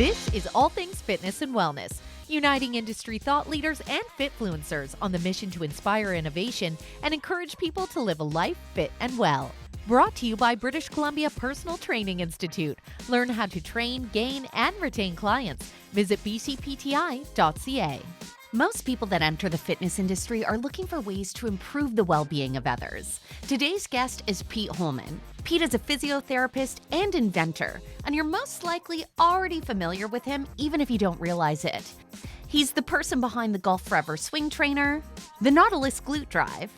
This is All Things Fitness and Wellness, uniting industry thought leaders and fitfluencers on the mission to inspire innovation and encourage people to live a life fit and well. Brought to you by British Columbia Personal Training Institute. Learn how to train, gain, and retain clients. Visit bcpti.ca. Most people that enter the fitness industry are looking for ways to improve the well-being of others. Today's guest is Pete Holman. Pete is a physiotherapist and inventor, and you're most likely already familiar with him even if you don't realize it. He's the person behind the GOLFFOREVER Swing Trainer, the Nautilus Glute Drive,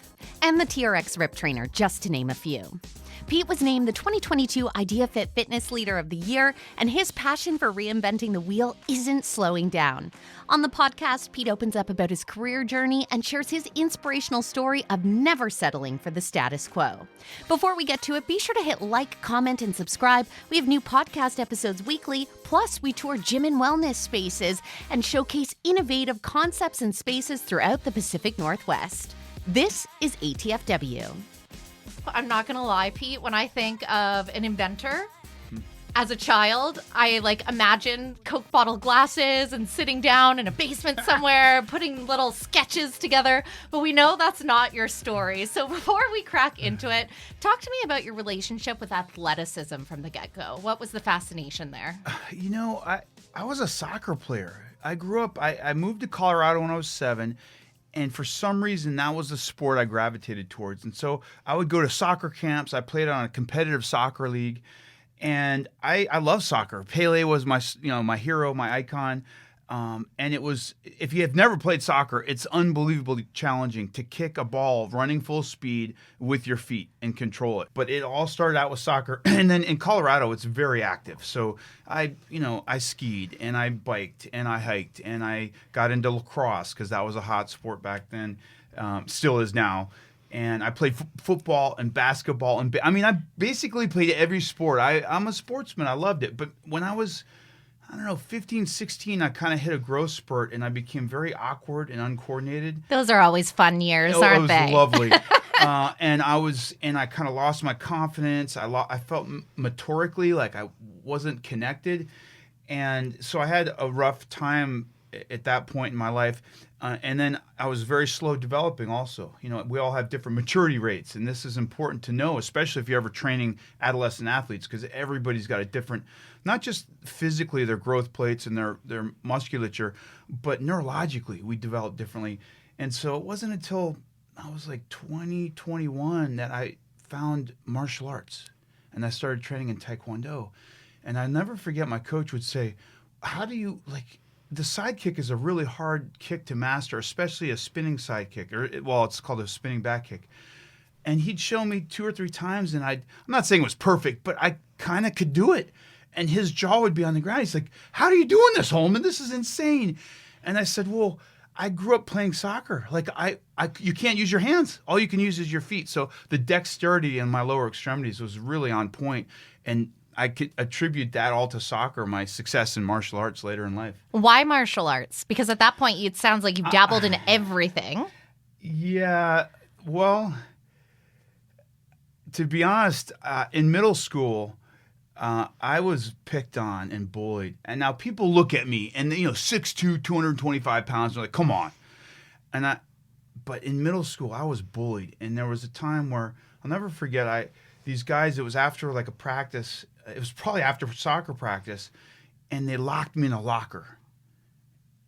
and the TRX Rip Trainer, just to name a few. Pete was named the 2022 Idea Fit Fitness Leader of the Year, and his passion for reinventing the wheel isn't slowing down. On the podcast, Pete opens up about his career journey and shares his inspirational story of never settling for the status quo. Before we get to it, be sure to hit like, comment, and subscribe. We have new podcast episodes weekly, plus we tour gym and wellness spaces and showcase innovative concepts and spaces throughout the Pacific Northwest. This is ATFW. I'm not going to lie, Pete, when I think of an inventor, as a child, I imagine Coke bottle glasses and sitting down in a basement somewhere, putting little sketches together. But we know that's not your story. So before we crack into it, talk to me about your relationship with athleticism from the get-go. What was the fascination there? I was a soccer player. I grew up, I moved to Colorado when I was 7. And for some reason, that was the sport I gravitated towards. And so I would go to soccer camps. I played on a competitive soccer league. And I love soccer. Pele was my hero, my icon. And it was, if you have never played soccer, it's unbelievably challenging to kick a ball running full speed with your feet and control it. But it all started out with soccer. And then in Colorado, it's very active. So I skied and I biked and I hiked and I got into lacrosse because that was a hot sport back then, still is now. And I played football and basketball. I basically played every sport. I'm a sportsman. I loved it. But when I was 15, 16, I kind of hit a growth spurt and I became very awkward and uncoordinated. Those are always fun years, aren't they? It was lovely. And I kind of lost my confidence. I felt motorically like I wasn't connected. And so I had a rough time at that point in my life. And then I was very slow developing also. We all have different maturity rates, and this is important to know, especially if you're ever training adolescent athletes, because everybody's got a different, not just physically their growth plates and their musculature, but neurologically we develop differently. And so it wasn't until I was like 20, 21 that I found martial arts, and I started training in Taekwondo. And I never forget my coach would say, how do you, the side kick is a really hard kick to master, especially a spinning side kick, it's called a spinning back kick. And he'd show me 2 or 3 times, and I'm not saying it was perfect, but I kind of could do it. And his jaw would be on the ground. He's like, how are you doing this, Holman? This is insane. And I said, well, I grew up playing soccer. You can't use your hands. All you can use is your feet. So the dexterity in my lower extremities was really on point. And I could attribute that all to soccer, my success in martial arts later in life. Why martial arts? Because at that point, it sounds like you've dabbled in everything. Yeah, well, to be honest, in middle school, I was picked on and bullied. And now people look at me and 6'2", 225 pounds, they're like, come on. But in middle school, I was bullied. And there was a time where, I'll never forget, these guys, it was after a practice. It was probably after soccer practice, and they locked me in a locker.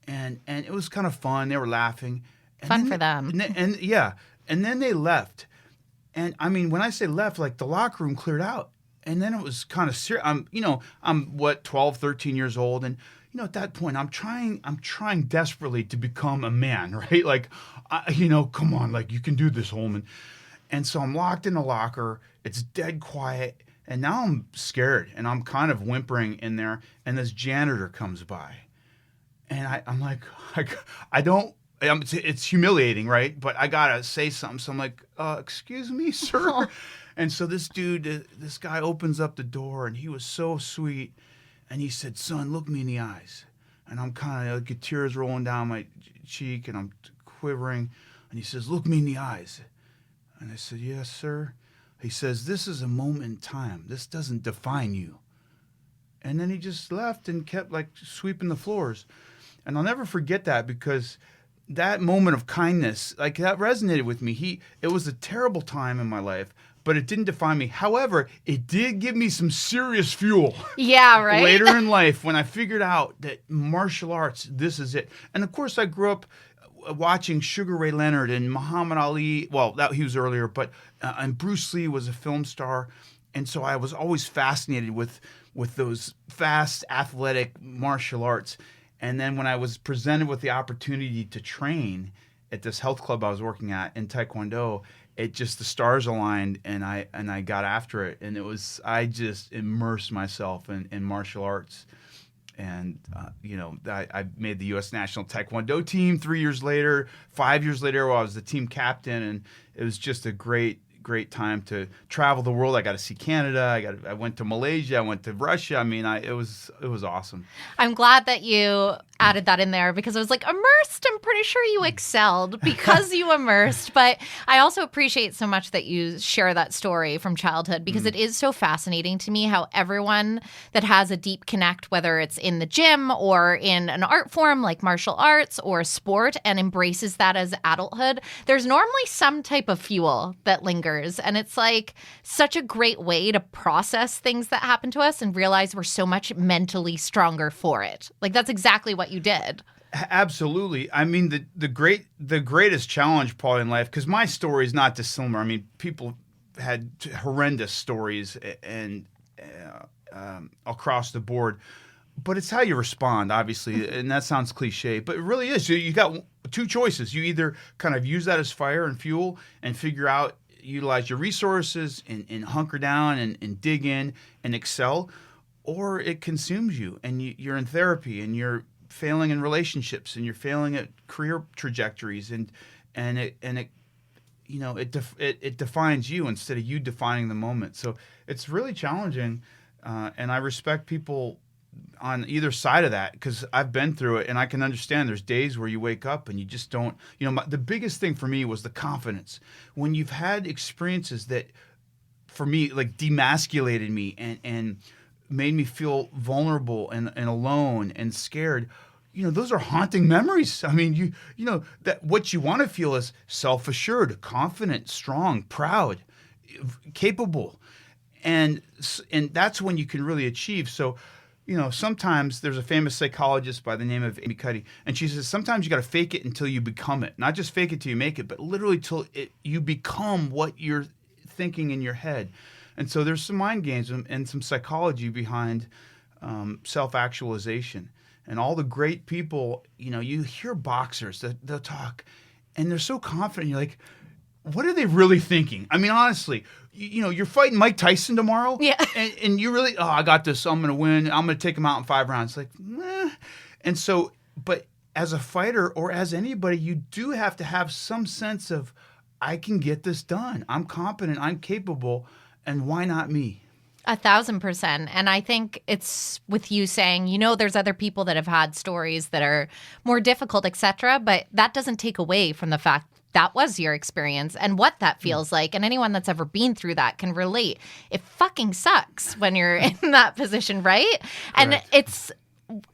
And it was kind of fun. They were laughing. Fun for them. And then they left. And when I say left, the locker room cleared out. And then it was kind of serious. I'm 12, 13 years old, and at that point I'm trying desperately to become a man, right? Come on, you can do this, Holman. And so I'm locked in a locker. It's dead quiet. And now I'm scared, and I'm kind of whimpering in there, and this janitor comes by. And I'm like, it's humiliating, right? But I got to say something. So I'm like, excuse me, sir? And so this guy opens up the door, and he was so sweet. And he said, son, look me in the eyes. And I'm kind of, get tears rolling down my cheek, and I'm quivering. And he says, look me in the eyes. And I said, yes, sir. He says, this is a moment in time. This doesn't define you. And then he just left and kept like sweeping the floors. And I'll never forget that, because that moment of kindness, like, that resonated with me. It was a terrible time in my life, but it didn't define me. However, it did give me some serious fuel. Yeah, right? Later in life, when I figured out that martial arts, this is it. And of course, I grew up watching Sugar Ray Leonard and Muhammad Ali. Well, he was earlier, but and Bruce Lee was a film star. And so I was always fascinated with those fast, athletic martial arts. And then when I was presented with the opportunity to train at this health club I was working at in Taekwondo, the stars aligned, and I got after it. And I just immersed myself in martial arts. And, I made the U.S. National Taekwondo team 3 years later. 5 years later, I was the team captain, and it was just a great time to travel the world. I got to see Canada. I went to Malaysia. I went to Russia. I mean, it was awesome. I'm glad that you added that in there, because I was like, immersed, I'm pretty sure you excelled because you immersed. But I also appreciate so much that you share that story from childhood, because it is so fascinating to me how everyone that has a deep connect, whether it's in the gym or in an art form like martial arts or sport, and embraces that as adulthood, there's normally some type of fuel that lingers. And it's like such a great way to process things that happen to us and realize we're so much mentally stronger for it. Like, that's exactly what you did. Absolutely. I mean, the greatest challenge, Paul, in life, because my story is not dissimilar. I mean, people had horrendous stories and across the board, but it's how you respond, obviously, and that sounds cliche, but it really is. You got two choices. You either kind of use that as fire and fuel and utilize your resources and hunker down and dig in and excel, or it consumes you and you're in therapy and you're failing in relationships and you're failing at career trajectories and it defines you instead of you defining the moment. So it's really challenging, and I respect people on either side of that, because I've been through it and I can understand there's days where you wake up and you just don't, the biggest thing for me was the confidence. When you've had experiences that, for me, like demasculated me and made me feel vulnerable and alone and scared, those are haunting memories. I mean, that what you want to feel is self-assured, confident, strong, proud, capable. And that's when you can really achieve. So, sometimes there's a famous psychologist by the name of Amy Cuddy, and she says sometimes you got to fake it until you become it. Not just fake it till you make it, but literally till you become what you're thinking in your head. And so there's some mind games and some psychology behind self-actualization. And all the great people, you hear boxers that they'll talk, and they're so confident. You're like, what are they really thinking? I mean, honestly, you're fighting Mike Tyson tomorrow, yeah, and you really, I got this. I'm going to win. I'm going to take him out in 5 rounds. Like, And so, but as a fighter or as anybody, you do have to have some sense of, I can get this done. I'm competent. I'm capable. And why not me? 1,000%. And I think it's with you saying, there's other people that have had stories that are more difficult, etc. But that doesn't take away from the fact that was your experience and what that feels like. And anyone that's ever been through that can relate. It fucking sucks when you're in that position, right? And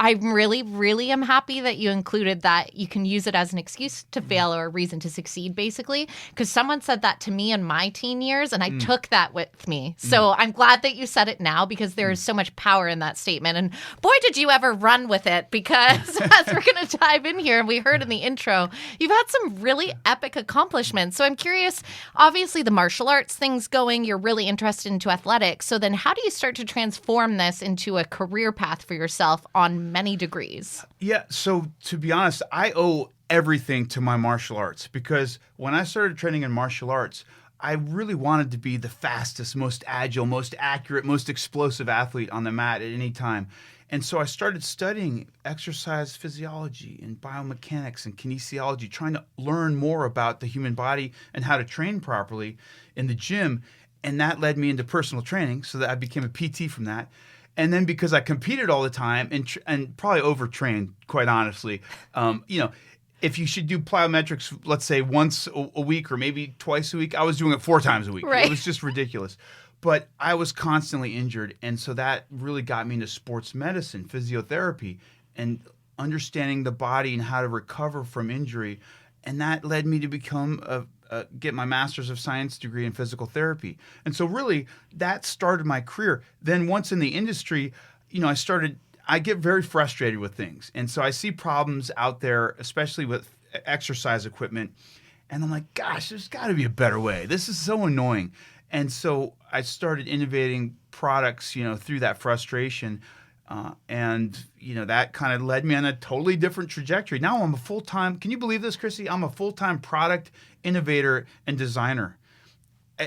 I really, really am happy that you included that you can use it as an excuse to fail or a reason to succeed, basically. Because someone said that to me in my teen years, and I took that with me. So I'm glad that you said it now, because there is so much power in that statement. And boy, did you ever run with it, because as we're going to dive in here, and we heard in the intro, you've had some really epic accomplishments. So I'm curious, obviously the martial arts thing's going, you're really interested into athletics. So then how do you start to transform this into a career path for yourself on many degrees? Yeah, so to be honest, I owe everything to my martial arts, because when I started training in martial arts, I really wanted to be the fastest, most agile, most accurate, most explosive athlete on the mat at any time. And so I started studying exercise physiology and biomechanics and kinesiology, trying to learn more about the human body and how to train properly in the gym. And that led me into personal training, so that I became a PT from that. And then because I competed all the time and probably overtrained, quite honestly, if you should do plyometrics, let's say once a week or maybe twice a week, I was doing it 4 times a week. Right. It was just ridiculous. But I was constantly injured, and so that really got me into sports medicine, physiotherapy, and understanding the body and how to recover from injury. And that led me to become get my master's of science degree in physical therapy. And so really that started my career. Then once in the industry, I get very frustrated with things. And so I see problems out there, especially with exercise equipment. And I'm like, gosh, there's got to be a better way. This is so annoying. And so I started innovating products, through that frustration. That kind of led me on a totally different trajectory. Now I'm a full-time, can you believe this, Chrissy? I'm a full-time product innovator and designer.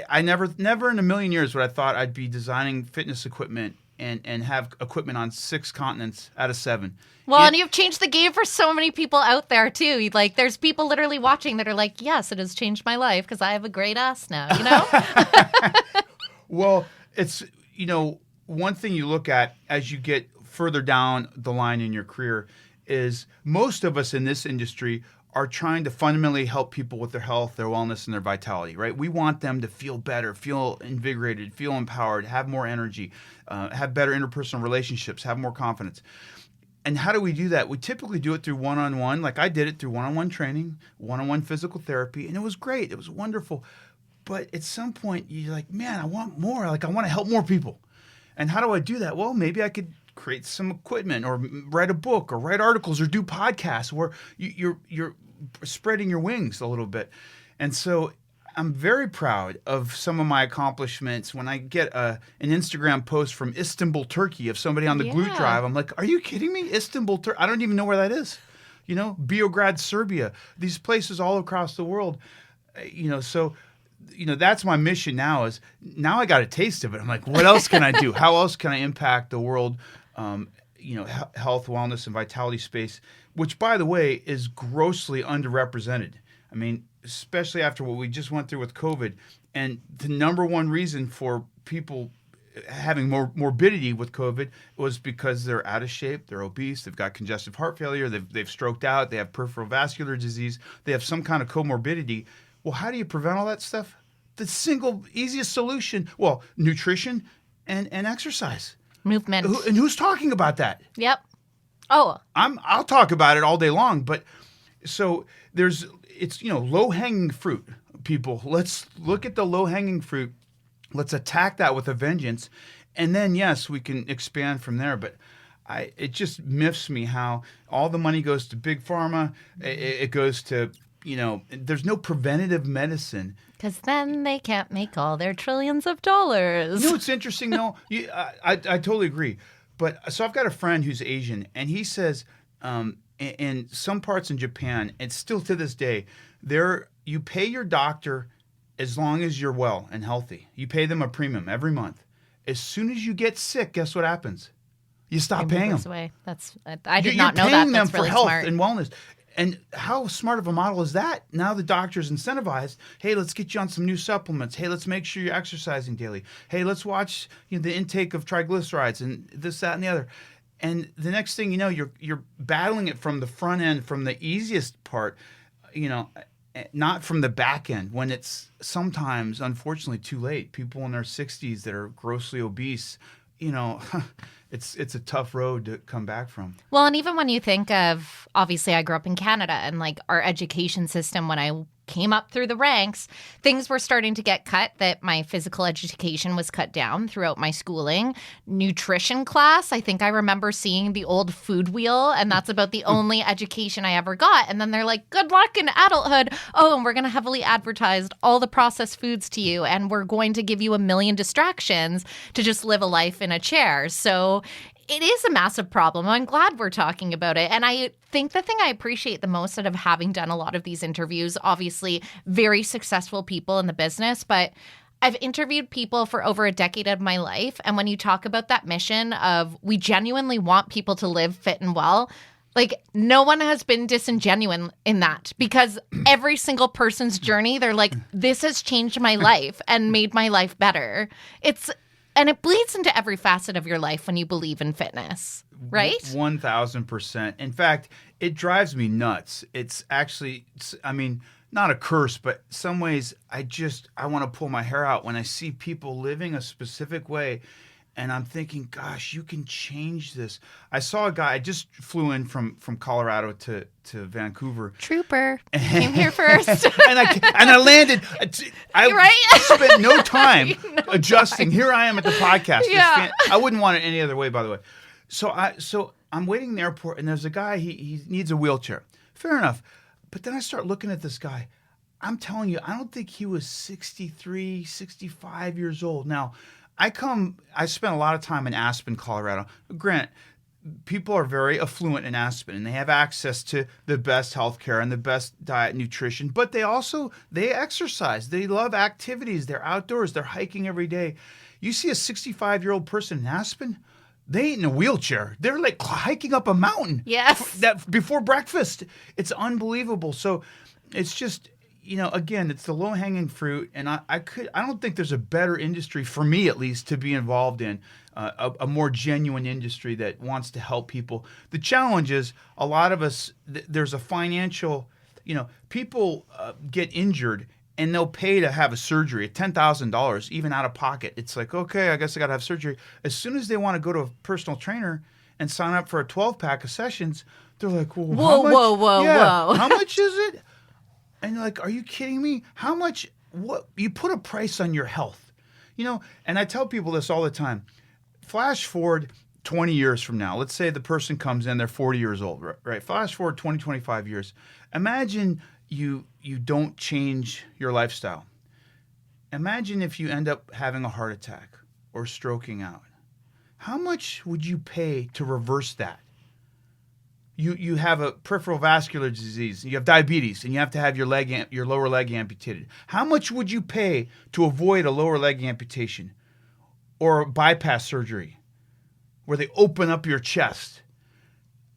I never in a million years would I thought I'd be designing fitness equipment and have equipment on 6 continents out of 7. Well, and you've changed the game for so many people out there, too. Like, there's people literally watching that are like, yes, it has changed my life because I have a great ass now, Well, it's, one thing you look at as you get further down the line in your career is most of us in this industry are trying to fundamentally help people with their health, their wellness, and their vitality, right? We want them to feel better, feel invigorated, feel empowered, have more energy, have better interpersonal relationships, have more confidence. And how do we do that? We typically do it through one-on-one. Like I did it through one-on-one training, one-on-one physical therapy, and it was great. It was wonderful. But at some point, you're like, man, I want more. Like I want to help more people. And how do I do that? Well, maybe I could create some equipment or write a book or write articles or do podcasts where you're spreading your wings a little bit. And so I'm very proud of some of my accomplishments. When I get an Instagram post from Istanbul, Turkey of somebody on the glute drive, I'm like, are you kidding me? Istanbul, Turkey? I don't even know where that is. Beograd, Serbia, these places all across the world. That's my mission now is now I got a taste of it. I'm like, what else can I do? How else can I impact the world, health, wellness, and vitality space, which, by the way, is grossly underrepresented. I mean, especially after what we just went through with COVID. And the number one reason for people having more morbidity with COVID was because they're out of shape, they're obese, they've got congestive heart failure, they've stroked out, they have peripheral vascular disease, they have some kind of comorbidity. Well, how do you prevent all that stuff? The single easiest solution, nutrition and exercise. Movement. And who's talking about that? Yep. Oh. I'll talk about it all day long, but so it's low-hanging fruit, people. Let's look at the low-hanging fruit. Let's attack that with a vengeance. And then, yes, we can expand from there. But it just miffs me how all the money goes to big pharma. It goes to, there's no preventative medicine. Because then they can't make all their trillions of dollars. It's interesting, though. I totally agree. But so I've got a friend who's Asian, and he says in some parts in Japan, and still to this day, you pay your doctor as long as you're well and healthy. You pay them a premium every month. As soon as you get sick, guess what happens? You stop paying them. Away. I did not know that. You're paying them That's really for health smart. and wellness. And how smart of a model is that? Now the doctor's incentivized. Hey, let's get you on some new supplements. Hey, let's make sure you're exercising daily. Hey, let's watch the intake of triglycerides and this, that, and the other. And the next thing you know, you're battling it from the front end, from the easiest part, not from the back end when it's sometimes, unfortunately, too late. People in their 60s that are grossly obese, it's a tough road to come back from. Well, and even when you think of, obviously, I grew up in Canada, and like our education system, when I came up through the ranks, things were starting to get cut, that my physical education was cut down throughout my schooling. Nutrition class, I think I remember seeing the old food wheel, and that's about the only education I ever got. And then they're like, good luck in adulthood. Oh, and we're going to heavily advertise all the processed foods to you, and we're going to give you a million distractions to just live a life in a chair. So it is a massive problem. I'm glad we're talking about it. And I think the thing I appreciate the most out of having done a lot of these interviews, obviously very successful people in the business, but I've interviewed people for over a decade of my life. And when you talk about that mission of we genuinely want people to live fit and well, like no one has been disingenuous in that, because every single person's journey, they're like, this has changed my life and made my life better. And it bleeds into every facet of your life when you believe in fitness, right? 1,000%. In fact, it drives me nuts. It's actually, not a curse, but some ways I want to pull my hair out when I see people living a specific way. And I'm thinking, gosh, you can change this. I saw a guy, I just flew in from Colorado to Vancouver. Trooper. Came here first. and I landed. I spent no time adjusting. Time. Here I am at the podcast. Yeah. I wouldn't want it any other way, by the way. So I'm waiting in the airport, and there's a guy, he needs a wheelchair. Fair enough. But then I start looking at this guy. I'm telling you, I don't think he was 63, 65 years old. Now, I spent a lot of time in Aspen, Colorado. Grant, people are very affluent in Aspen, and they have access to the best healthcare and the best diet and nutrition, but they exercise. They love activities. They're outdoors. They're hiking every day. You see a 65-year-old person in Aspen, they ain't in a wheelchair. They're like hiking up a mountain. Yes. That before breakfast. It's unbelievable. So it's just, again, it's the low-hanging fruit, and I don't think there's a better industry, for me at least, to be involved in, a more genuine industry that wants to help people. The challenge is a lot of us, there's a financial, people get injured, and they'll pay to have a surgery at $10,000, even out of pocket. It's like, okay, I guess I got to have surgery. As soon as they want to go to a personal trainer and sign up for a 12-pack of sessions, they're like, well, whoa. How much is it? And you're like, are you kidding me? How much? What? You put a price on your health, And I tell people this all the time. Flash forward 20 years from now. Let's say the person comes in, they're 40 years old, right? Flash forward 20, 25 years. Imagine you don't change your lifestyle. Imagine if you end up having a heart attack or stroking out. How much would you pay to reverse that? You have a peripheral vascular disease, you have diabetes, and you have to have your lower leg amputated. How much would you pay to avoid a lower leg amputation or bypass surgery where they open up your chest?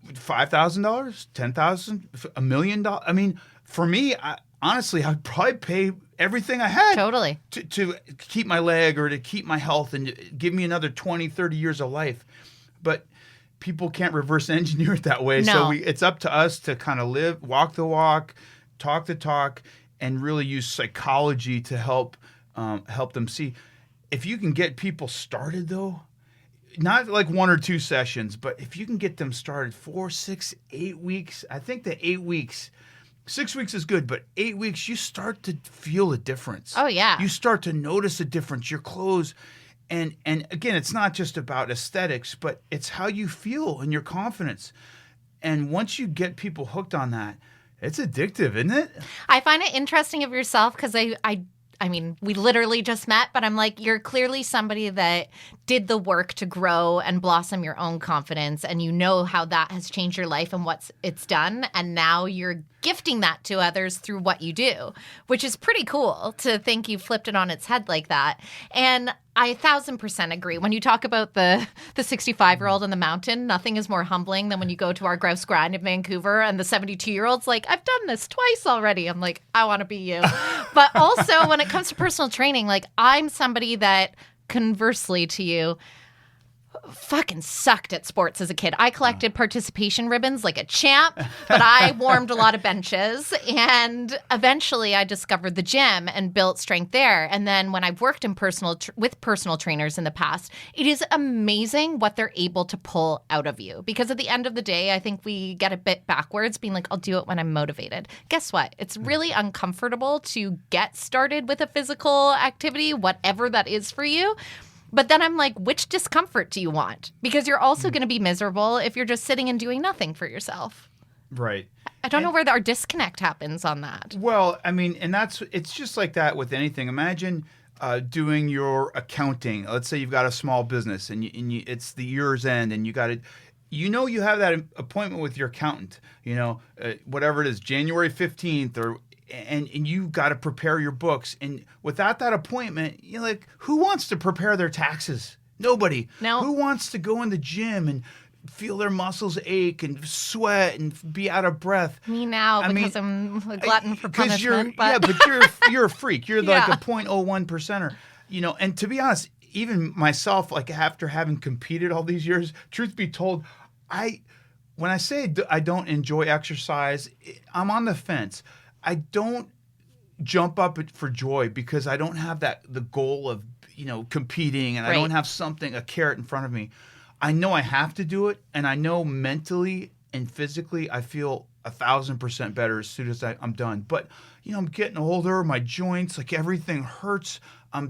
$5,000, $10,000, $1 million? I mean, for me, honestly, I'd probably pay everything I had Totally. to keep my leg or to keep my health and give me another 20, 30 years of life. But people can't reverse engineer it that way. No. So it's up to us to kind of walk the walk, talk the talk, and really use psychology to help them see. If you can get people started, though, not like 1 or 2 sessions, but if you can get them started 4, 6, 8 weeks, I think that 8 weeks, 6 weeks is good, but 8 weeks, you start to feel a difference. Oh, yeah. You start to notice a difference. Your clothes. And again, it's not just about aesthetics, but it's how you feel and your confidence. And once you get people hooked on that, it's addictive, isn't it? I find it interesting of yourself because I mean, we literally just met, but I'm like, you're clearly somebody that did the work to grow and blossom your own confidence, and you know how that has changed your life and what it's done, and now you're gifting that to others through what you do, which is pretty cool to think you flipped it on its head like that. And I 1,000% agree. When you talk about the 65-year-old on the mountain, nothing is more humbling than when you go to our grouse grind in Vancouver and the 72-year-old's like, I've done this twice already. I'm like, I want to be you. But also when it comes to personal training, like I'm somebody that conversely to you, fucking sucked at sports as a kid. I collected participation ribbons like a champ, but I warmed a lot of benches. And eventually I discovered the gym and built strength there. And then when I've worked in with personal trainers in the past, it is amazing what they're able to pull out of you. Because at the end of the day, I think we get a bit backwards being like, I'll do it when I'm motivated. Guess what? It's really uncomfortable to get started with a physical activity, whatever that is for you. But then I'm like, which discomfort do you want? Because you're also going to be miserable if you're just sitting and doing nothing for yourself. Right. I don't know where our disconnect happens on that. Well, I mean, and it's just like that with anything. Imagine doing your accounting. Let's say you've got a small business and it's the year's end and you got to, you have that appointment with your accountant, whatever it is, January 15th or and you got to prepare your books. And without that appointment, you're like, who wants to prepare their taxes? Nobody. No. Who wants to go in the gym and feel their muscles ache and sweat and be out of breath? Me now, I'm a glutton for punishment. Yeah, but you're a freak. You're like a 0.01 percenter. And to be honest, even myself, like after having competed all these years, truth be told, when I say I don't enjoy exercise, I'm on the fence. I don't jump up for joy because I don't have the goal of, competing, and I don't have a carrot in front of me. I know I have to do it, and I know mentally and physically I feel 1,000% better as soon as I'm done. But, I'm getting older, my joints, like everything hurts.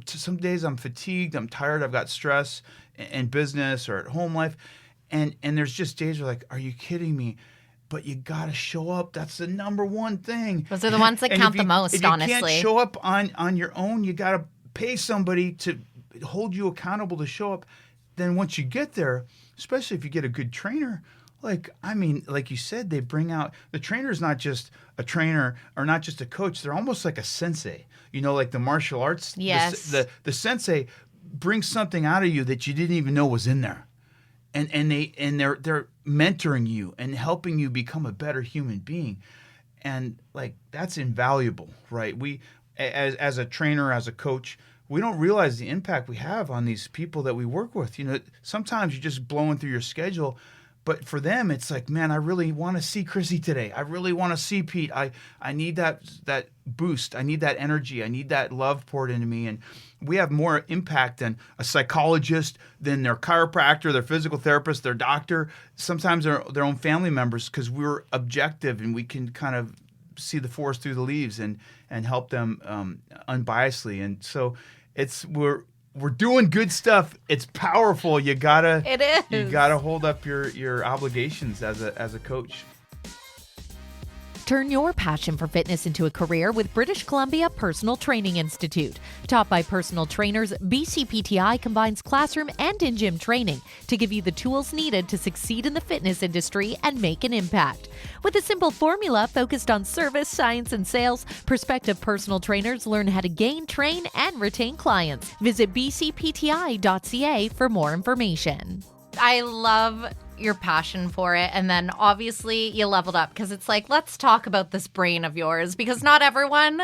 Some days I'm fatigued, I'm tired, I've got stress in business or at home life. And there's just days where like, are you kidding me? But you got to show up. That's the number one thing. Those are the ones that count the most, if honestly. You can't show up on your own. You got to pay somebody to hold you accountable to show up. Then once you get there, especially if you get a good trainer, like you said, they bring out, the trainer's not just a trainer or not just a coach. They're almost like a sensei, like the martial arts. Yes. The sensei brings something out of you that you didn't even know was in there. And they're mentoring you and helping you become a better human being. And like, that's invaluable, right? We, as a trainer, as a coach, we don't realize the impact we have on these people that we work with. Sometimes you're just blowing through your schedule, but for them, it's like, man, I really want to see Chrissy today. I really want to see Pete. I need that boost. I need that energy. I need that love poured into me. And we have more impact than a psychologist, than their chiropractor, their physical therapist, their doctor, sometimes their own family members, because we're objective and we can kind of see the forest through the leaves and help them unbiasedly. And so we're doing good stuff. It's powerful. It is. You gotta hold up your obligations as a coach. Turn your passion for fitness into a career with British Columbia Personal Training Institute. Taught by personal trainers, BCPTI combines classroom and in-gym training to give you the tools needed to succeed in the fitness industry and make an impact. With a simple formula focused on service, science, and sales, prospective personal trainers learn how to gain, train, and retain clients. Visit bcpti.ca for more information. I love your passion for it, and then obviously you leveled up because it's like, let's talk about this brain of yours, because not everyone,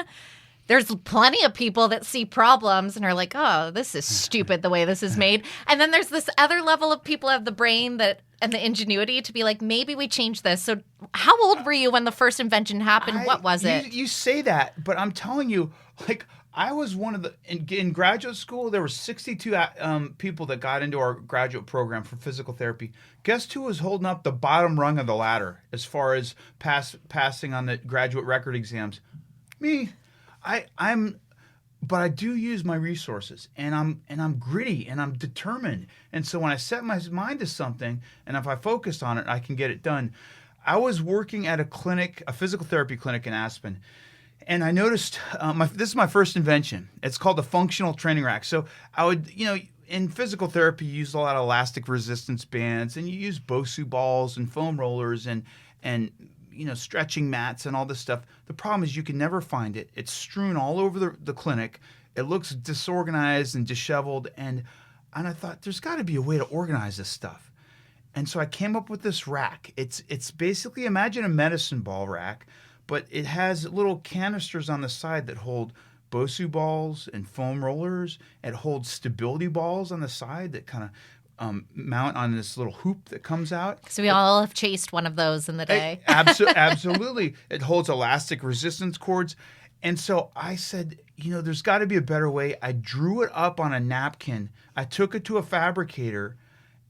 there's plenty of people that see problems and are like, oh, this is stupid the way this is made, and then there's this other level of people who have the brain and the ingenuity to be like, maybe we change this. So how old were you when the first invention happened? What was it? You say that, but I'm telling you, like, I was one of in graduate school, there were 62 people that got into our graduate program for physical therapy. Guess who was holding up the bottom rung of the ladder as far as passing on the graduate record exams? Me. But I do use my resources, and I'm gritty, and I'm determined. And so when I set my mind to something, and if I focus on it, I can get it done. I was working at a physical therapy clinic in Aspen. And I noticed, this is my first invention. It's called the functional training rack. So I would, in physical therapy, you use a lot of elastic resistance bands, and you use Bosu balls and foam rollers and stretching mats and all this stuff. The problem is you can never find it. It's strewn all over the clinic. It looks disorganized and disheveled. And I thought, there's got to be a way to organize this stuff. And so I came up with this rack. It's basically, imagine a medicine ball rack, but it has little canisters on the side that hold Bosu balls and foam rollers. It holds stability balls on the side that kind of mount on this little hoop that comes out. So we all have chased one of those in the day. Absolutely. It holds elastic resistance cords. And so I said, there's got to be a better way. I drew it up on a napkin. I took it to a fabricator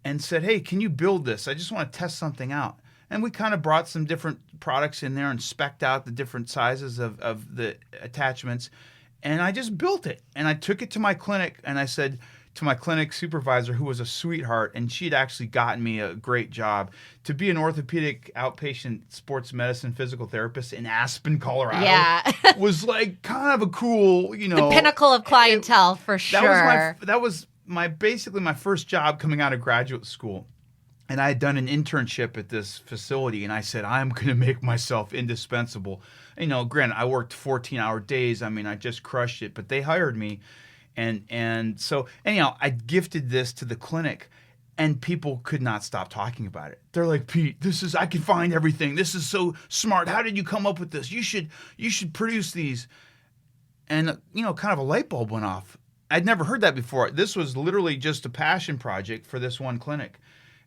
and said, hey, can you build this? I just want to test something out. And we kind of brought some different products in there and spec'd out the different sizes of the attachments. And I just built it. And I took it to my clinic, and I said to my clinic supervisor, who was a sweetheart, and she'd actually gotten me a great job, to be an orthopedic outpatient sports medicine physical therapist in Aspen, Colorado. Was like kind of a cool, the pinnacle of clientele for sure. That was basically my first job coming out of graduate school. And I had done an internship at this facility, and I said, I'm going to make myself indispensable. Granted, I worked 14-hour days. I mean, I just crushed it, but they hired me. And so anyhow, I gifted this to the clinic, and people could not stop talking about it. They're like, Pete, I can find everything. This is so smart. How did you come up with this? You should produce these. And, kind of a light bulb went off. I'd never heard that before. This was literally just a passion project for this one clinic.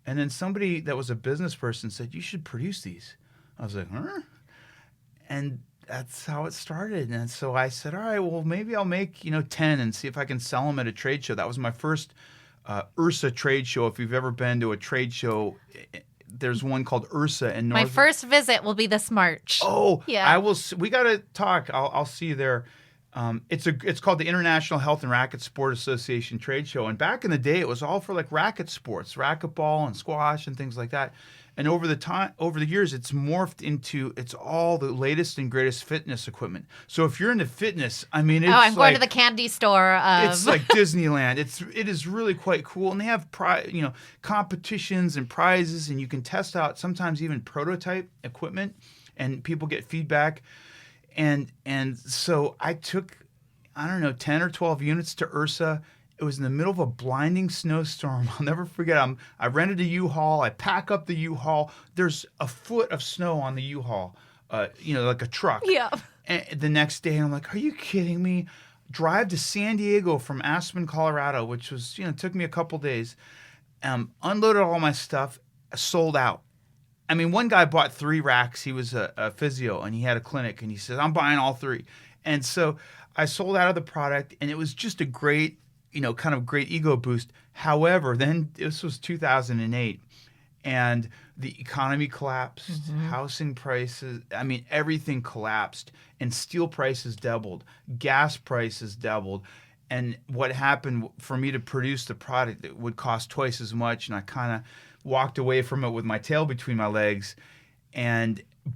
And then somebody that was a business person said, you should produce these. I was like, huh? And that's how it started. And so I said, all right, well, maybe I'll make 10 and see if I can sell them at a trade show. That was my first URSA trade show. If you've ever been to a trade show, there's one called URSA in North. My first visit will be this March. Oh, yeah. I will. We got to talk. I'll see you there. It's called the International Health and Racket Sport Association Trade Show. And back in the day, it was all for like racket sports, racquetball and squash and things like that. And over the years, it's morphed into all the latest and greatest fitness equipment. So if you're into fitness, I mean, it's I'm going to the candy store. It's like Disneyland. It is really quite cool, and they have competitions and prizes, and you can test out sometimes even prototype equipment, and people get feedback. And so I took, I don't know, 10 or 12 units to URSA. It was in the middle of a blinding snowstorm. I'll never forget. I rented a U-Haul. I pack up the U-Haul. There's a foot of snow on the U-Haul, like a truck. Yeah. And the next day, I'm like, are you kidding me? Drive to San Diego from Aspen, Colorado, which was, took me a couple days. Unloaded all my stuff, sold out. I mean, one guy bought 3 racks. He was a physio, and he had a clinic, and he said, I'm buying all 3. And so I sold out of the product, and it was just a great, kind of great ego boost. However, then this was 2008, and the economy collapsed, housing prices, I mean, everything collapsed, and steel prices doubled, gas prices doubled. And what happened for me to produce the product, it would cost twice as much, and I kind of walked away from it with my tail between my legs.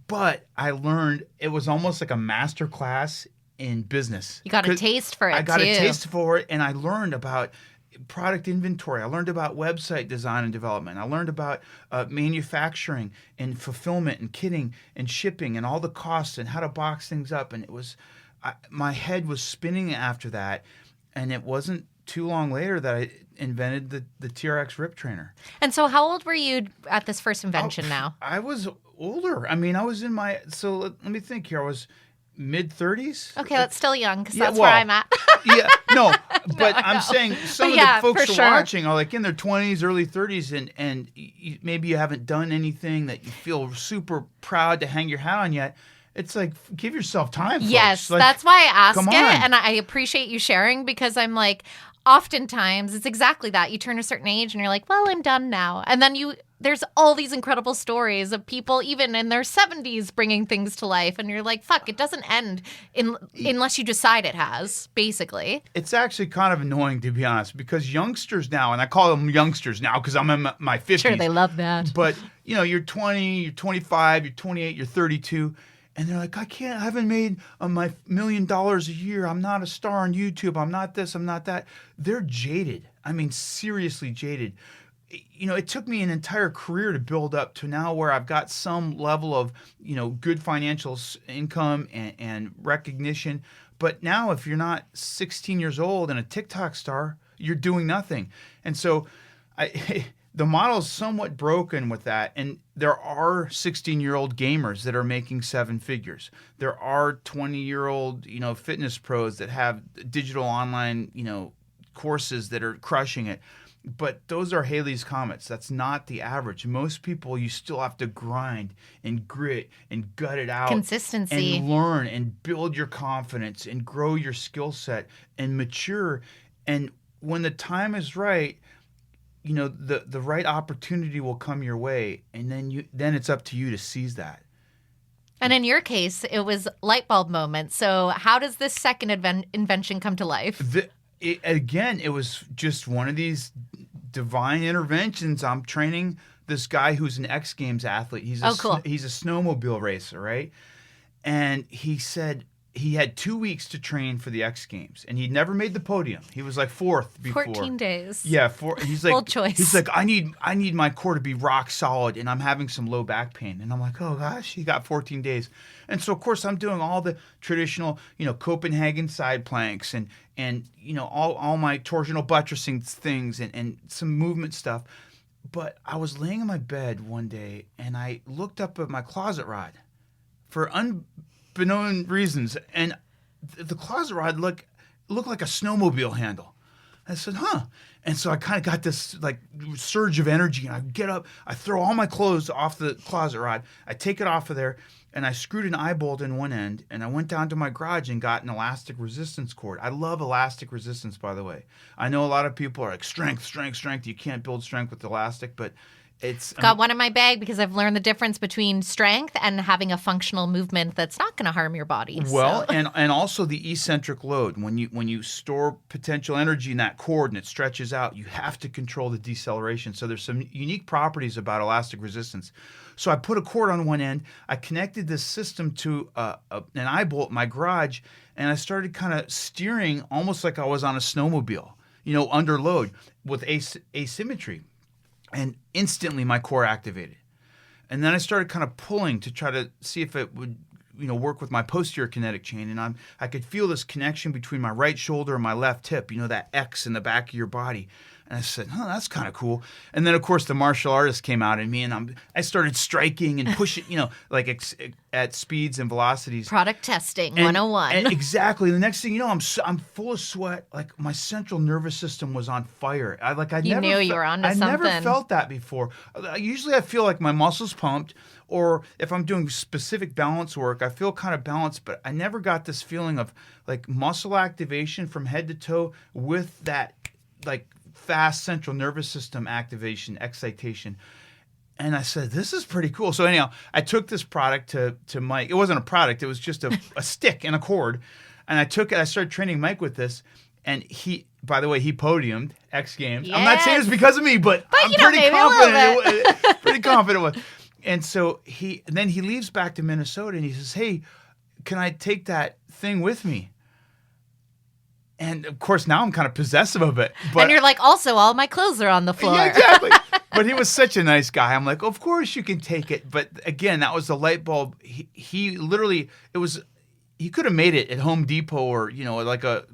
But I learned it was almost like a master class in business. You got a taste for it, I got a taste for it, and I learned about product inventory. I learned about website design and development. I learned about manufacturing and fulfillment and kitting and shipping and all the costs and how to box things up. And my head was spinning after that, and it wasn't too long later that I invented the TRX Rip Trainer. And so how old were you at this first invention now? I was older. I mean, I was in my, so let me think here. I was mid-30s. Okay, that's still young because that's where I'm at. But I'm saying some of the folks who are watching are like in their 20s, early 30s, and maybe you haven't done anything that you feel super proud to hang your hat on yet. It's like, give yourself time, folks. Yes, like, that's why I ask it, on. and I appreciate you sharing because I'm like, oftentimes it's exactly that. You turn a certain age and you're like, well, I'm done now. And then there's all these incredible stories of people even in their 70s bringing things to life. And you're like, fuck, it doesn't end unless you decide it has, basically. It's actually kind of annoying, to be honest, because youngsters now, and I call them youngsters now because I'm in my 50s. Sure, they love that. But, you're 20, you're 25, you're 28, you're 32. And they're like, I haven't made my $1 million a year. I'm not a star on YouTube. I'm not this, I'm not that. They're jaded. I mean, seriously jaded. It took me an entire career to build up to now where I've got some level of, good financial income and recognition. But now if you're not 16 years old and a TikTok star, you're doing nothing. And so the model is somewhat broken with that. And there are 16-year-old gamers that are making 7 figures. There are 20-year-old, fitness pros that have digital online, courses that are crushing it. But those are Halley's Comets. That's not the average. Most people, you still have to grind and grit and gut it out. Consistency. And learn and build your confidence and grow your skill set and mature. And when the time is right, the right opportunity will come your way, and then it's up to you to seize that. And in your case, it was light bulb moment. So how does this second invention come to life? It was just one of these divine interventions. I'm training this guy who's an X Games athlete. He's he's a snowmobile racer, right? And he said he had 2 weeks to train for the X Games, and he'd never made the podium. He was like 4th before. 14 days. Yeah, he's like, bold choice. He's like, I need my core to be rock solid, and I'm having some low back pain. And I'm like, oh gosh, he got 14 days. And so of course I'm doing all the traditional, Copenhagen side planks and all my torsional buttressing things and some movement stuff. But I was laying in my bed one day and I looked up at my closet rod for unbeknown reasons, and the closet rod looked like a snowmobile handle. I said, huh. And so I kind of got this like surge of energy, and I get up, I throw all my clothes off the closet rod, I take it off of there, and I screwed an eye bolt in one end, and I went down to my garage and got an elastic resistance cord. I love elastic resistance, by the way. I know a lot of people are like, strength, strength, strength. You can't build strength with elastic, but it's got one in my bag because I've learned the difference between strength and having a functional movement that's not going to harm your body. Well, and also the eccentric load. When you store potential energy in that cord and it stretches out, you have to control the deceleration. So there's some unique properties about elastic resistance. So I put a cord on one end. I connected this system to an eye bolt in my garage, and I started kind of steering almost like I was on a snowmobile, under load with asymmetry. And instantly my core activated. And then I started kind of pulling to try to see if it would, work with my posterior kinetic chain. And I could feel this connection between my right shoulder and my left hip, that X in the back of your body. And I said, that's kind of cool. And then, of course, the martial artist came out in me, and I started striking and pushing, at speeds and velocities. Product testing 101. And exactly. The next thing you know, I'm full of sweat. Like my central nervous system was on fire. You knew you were onto something. I never felt that before. Usually I feel like my muscles pumped, or if I'm doing specific balance work, I feel kind of balanced, but I never got this feeling of like muscle activation from head to toe with that like fast central nervous system activation, excitation. And I said, this is pretty cool. So anyhow, I took this product to Mike. It wasn't a product. It was just a stick and a cord. And I took it. I started training Mike with this. And he, by the way, he podiumed X Games. Yes. I'm not saying it's because of me, but I'm pretty confident. Pretty confident with. And so then he leaves back to Minnesota, and he says, hey, can I take that thing with me? And of course, now I'm kind of possessive of it. But and you're like, also, all my clothes are on the floor. Yeah, exactly. But he was such a nice guy. I'm like, of course you can take it. But again, that was the light bulb. He literally, he could have made it at Home Depot or, like a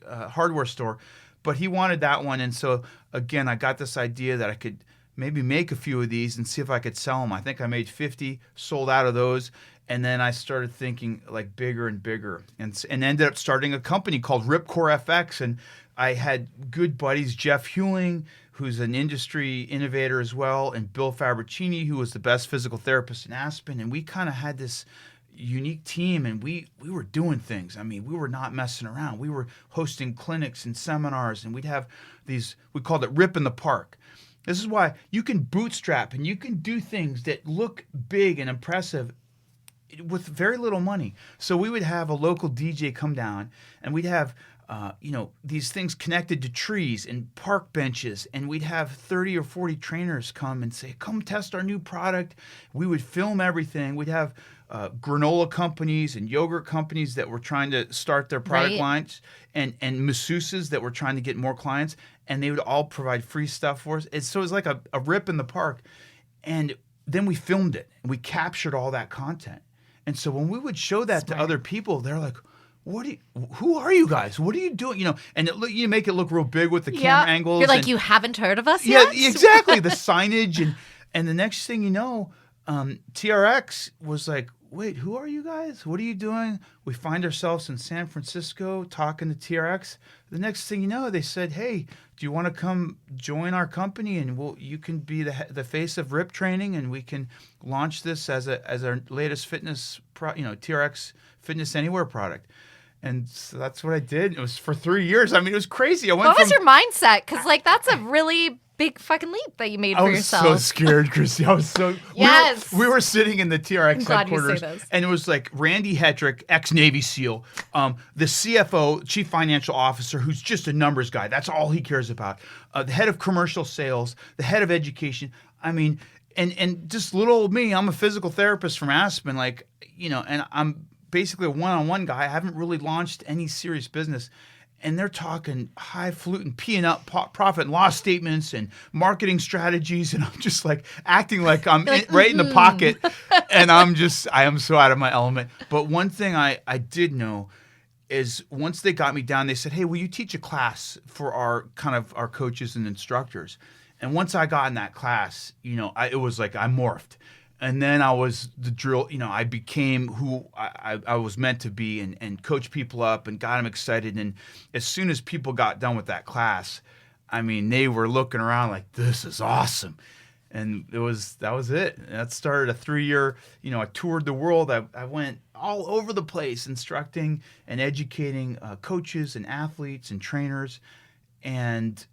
hardware store. But he wanted that one. And so, again, I got this idea that I could maybe make a few of these and see if I could sell them. I think I made 50, sold out of those. And then I started thinking like bigger and bigger, and ended up starting a company called Ripcore FX. And I had good buddies, Jeff Hewling, who's an industry innovator as well, and Bill Fabricini, who was the best physical therapist in Aspen. And we kind of had this unique team, and we were doing things. I mean, we were not messing around. We were hosting clinics and seminars, and we'd have these, we called it Rip in the Park. This is why you can bootstrap and you can do things that look big and impressive with very little money. So we would have a local DJ come down, and we'd have these things connected to trees and park benches, and we'd have 30 or 40 trainers come and say, come test our new product. We would film everything. We'd have granola companies and yogurt companies that were trying to start their product lines, and masseuses that were trying to get more clients, and they would all provide free stuff for us. So it was like a rip in the park. And then we filmed it, and we captured all that content. And so when we would show that to other people, they're like, who are you guys? What are you doing? And you make it look real big with the camera angles. You're like, you haven't heard of us yet? Yeah, exactly. The signage. And the next thing you know, TRX was like, wait, who are you guys? What are you doing? We find ourselves in San Francisco talking to TRX. The next thing you know, they said, hey, do you want to come join our company, and you can be the face of Rip Training, and we can launch this as our latest fitness TRX Fitness Anywhere product. And so that's what I did. It was for 3 years. I mean, it was crazy. What was your mindset? Because that's a really big fucking leap that you made for yourself. I was so scared, Christy. I was so... Yes. We were sitting in the TRX headquarters. You say this. And it was like Randy Hetrick, ex-Navy SEAL, the CFO, Chief Financial Officer, who's just a numbers guy. That's all he cares about. The head of commercial sales, the head of education. I mean, and just little old me, I'm a physical therapist from Aspen, and I'm basically a one-on-one guy. I haven't really launched any serious business. And they're talking highfalutin P&L, profit and loss statements and marketing strategies. And I'm just like acting like I'm right in the pocket. And I am so out of my element. But one thing I did know is once they got me down, they said, hey, will you teach a class for our coaches and instructors? And once I got in that class, it was like I morphed. And then I was the drill, I became who I was meant to be and coach people up and got them excited. And as soon as people got done with that class, I mean, they were looking around like, this is awesome. And that was it. That started a 3-year, I toured the world. I went all over the place instructing and educating coaches and athletes and trainers, and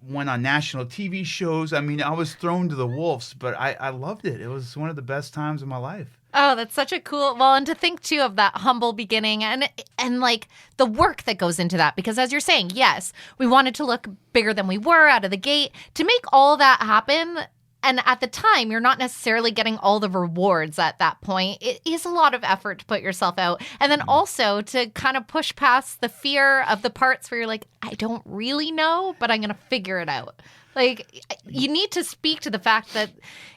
went on national TV shows. I mean, I was thrown to the wolves, but I loved it. It was one of the best times of my life. Oh, that's such a cool, well, and to think too of that humble beginning and like the work that goes into that, because as you're saying, yes, we wanted to look bigger than we were out of the gate. To make all that happen, and at the time, you're not necessarily getting all the rewards at that point. It is a lot of effort to put yourself out. And then also to kind of push past the fear of the parts where you're like, I don't really know, but I'm going to figure it out. Like, you need to speak to the fact that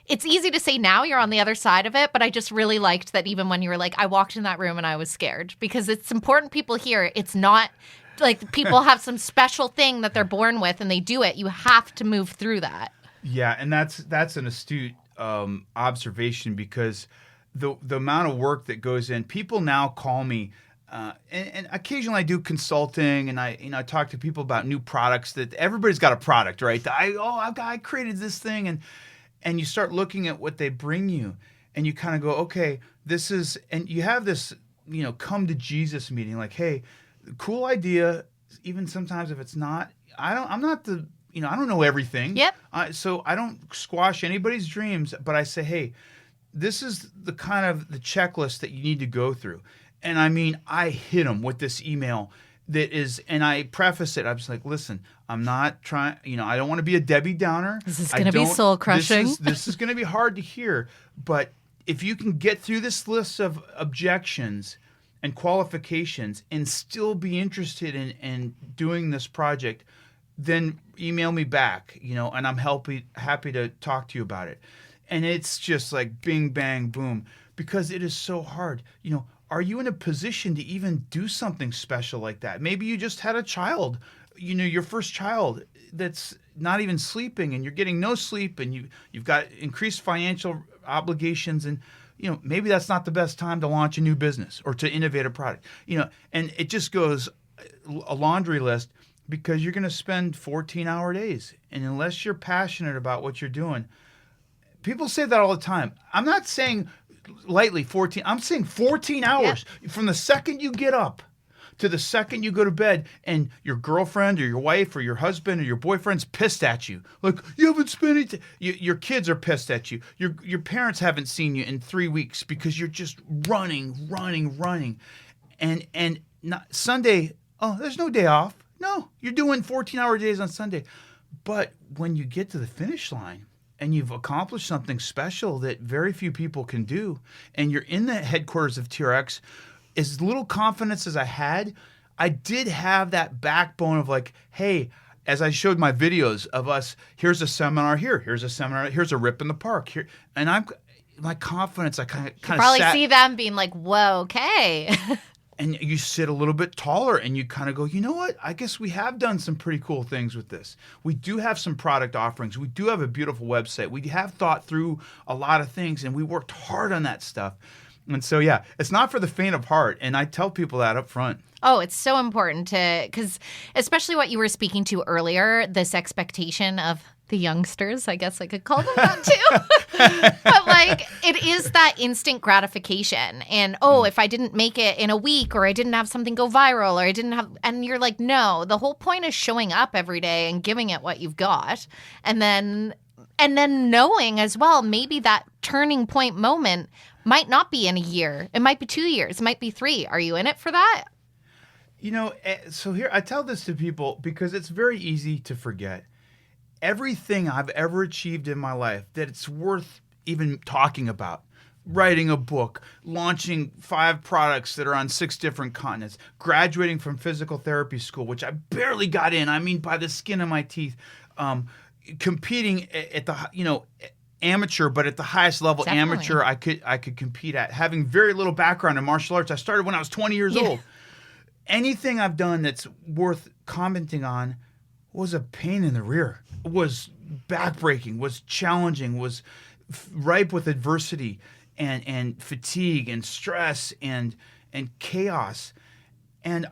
it's easy to say now you're on the other side of it, but I just really liked that even when you were like, I walked in that room and I was scared, because it's important people hear it's not like people have some special thing that they're born with and they do it. You have to move through that. Yeah, and that's an astute observation, because the amount of work that goes in. People now call me, and occasionally I do consulting, and I talk to people about new products. That everybody's got a product, right? I created this thing, and you start looking at what they bring you, and you kind of go, okay, this is, and you have this, come to Jesus meeting, like, hey, cool idea. Even sometimes if it's not, I'm not the. I don't know everything. Yep. So I don't squash anybody's dreams, but I say, hey, this is the kind of the checklist that you need to go through. And I mean, I hit them with this email that is, and I preface it. I'm just like, listen, I'm not trying, I don't want to be a Debbie Downer. This is going to be soul crushing. This is going to be hard to hear. But if you can get through this list of objections and qualifications and still be interested in doing this project, then email me back, and I'm happy to talk to you about it. And it's just like bing, bang, boom, because it is so hard. Are you in a position to even do something special like that? Maybe you just had a child, your first child that's not even sleeping, and you're getting no sleep, and you've got increased financial obligations, and maybe that's not the best time to launch a new business or to innovate a product. And it just goes a laundry list. Because you're going to spend 14-hour days. And unless you're passionate about what you're doing, people say that all the time. I'm not saying lightly 14. I'm saying 14 hours. Yeah. From the second you get up to the second you go to bed, and your girlfriend or your wife or your husband or your boyfriend's pissed at you. Like, you haven't spent it. Your kids are pissed at you. Your parents haven't seen you in 3 weeks because you're just running. And not, Sunday, there's no day off. No, you're doing 14-hour days on Sunday. But when you get to the finish line and you've accomplished something special that very few people can do, and you're in the headquarters of TRX, as little confidence as I had, I did have that backbone of like, hey, as I showed my videos of us, here's a seminar here, here's a seminar, here's a rip in the park here. And my confidence, I kind of probably see them being like, whoa, okay. And you sit a little bit taller and you kind of go, you know what? I guess we have done some pretty cool things with this. We do have some product offerings. We do have a beautiful website. We have thought through a lot of things, and we worked hard on that stuff. And so, yeah, it's not for the faint of heart. And I tell people that up front. Oh, it's so important because especially what you were speaking to earlier, this expectation of the youngsters, I guess I could call them that too. But like, it is that instant gratification. And, if I didn't make it in a week, or I didn't have something go viral, or I didn't have, and you're like, no, the whole point is showing up every day and giving it what you've got. And then knowing as well, maybe that turning point moment might not be in a year. It might be 2 years. It might be 3. Are you in it for that? So here, I tell this to people because it's very easy to forget. Everything I've ever achieved in my life that it's worth even talking about, writing a book, launching 5 products that are on 6 different continents, graduating from physical therapy school, which I barely got in, I mean by the skin of my teeth, competing at the, amateur, but at the highest level. Definitely. Amateur I could compete at, having very little background in martial arts. I started when I was 20 years old. Anything I've done that's worth commenting on was a pain in the rear, was backbreaking, was challenging, was ripe with adversity and fatigue and stress and chaos. And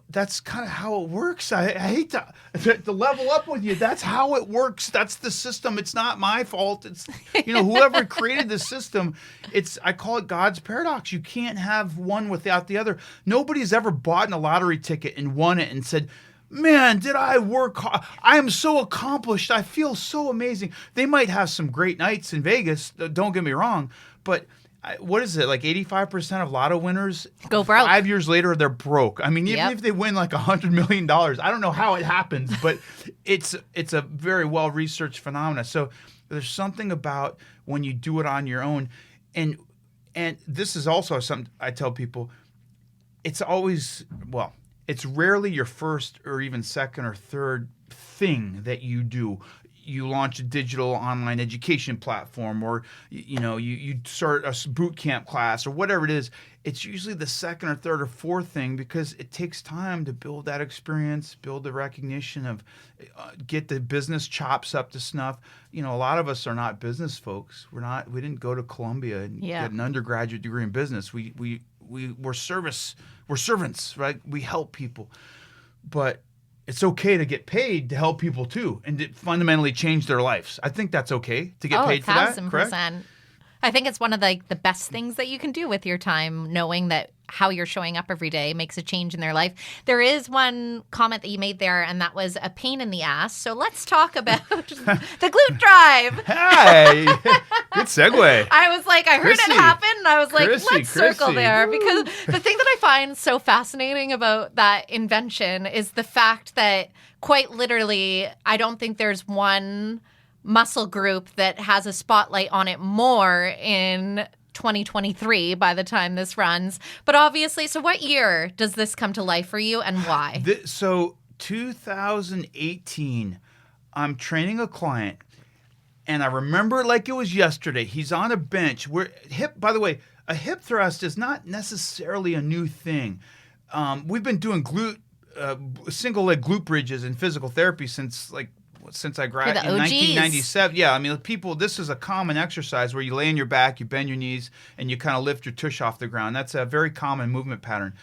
that's kind of how it works. I hate to level up with you. That's how it works. That's the system. It's not my fault. It's, whoever created the system, I call it God's paradox. You can't have one without the other. Nobody's ever bought a lottery ticket and won it and said, man, did I work hard? I am so accomplished. I feel so amazing. They might have some great nights in Vegas. Don't get me wrong. But what is it, like 85% of lotto winners go broke? 5 years later, they're broke. I mean, even if they win like $100 million, I don't know how it happens, but it's a very well-researched phenomenon. So there's something about when you do it on your own. And this is also something I tell people. It's rarely your first or even second or third thing that you do. You launch a digital online education platform, or you start a boot camp class, or whatever it is. It's usually the second or third or fourth thing, because it takes time to build that experience, build the recognition of, get the business chops up to snuff. A lot of us are not business folks. We didn't go to Columbia and get an undergraduate degree in business. We're servants, right? We help people, but it's okay to get paid to help people too, and to fundamentally change their lives. I think that's okay to get paid for that. 1,000%. I think it's one of the best things that you can do with your time, knowing that how you're showing up every day makes a change in their life. There is one comment that you made there, and that was a pain in the ass. So let's talk about the glute drive. Hey, good segue. I was like, I heard it happen, and I was like, let's circle there. Because the thing that I find so fascinating about that invention is the fact that quite literally, I don't think there's one muscle group that has a spotlight on it more in 2023 by the time this runs. But obviously, so what year does this come to life for you, and why? So 2018, I'm training a client, and I remember it like it was yesterday. He's on a bench. By the way, a hip thrust is not necessarily a new thing. We've been doing single leg glute bridges in physical therapy since I graduated in 1997. Yeah, I mean, this is a common exercise where you lay on your back, you bend your knees, and you kind of lift your tush off the ground. That's a very common movement pattern.